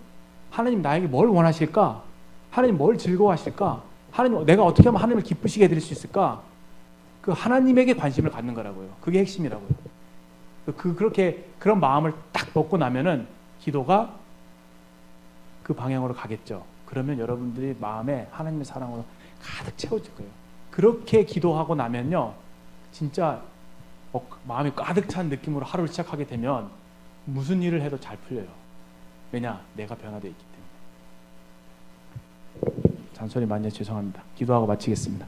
하나님 나에게 뭘 원하실까? 하나님 뭘 즐거워하실까? 하나님 내가 어떻게 하면 하나님을 기쁘시게 해드릴 수 있을까? 그 하나님에게 관심을 갖는 거라고요. 그게 핵심이라고요. 그렇게 그런 마음을 딱 먹고 나면은 기도가 그 방향으로 가겠죠. 그러면 여러분들이 마음에 하나님의 사랑으로 가득 채워질 거예요. 그렇게 기도하고 나면요, 진짜 마음이 가득 찬 느낌으로 하루를 시작하게 되면 무슨 일을 해도 잘 풀려요. 왜냐? 내가 변화되어 있기 때문에. 잔소리 많이 해서 죄송합니다. 기도하고 마치겠습니다.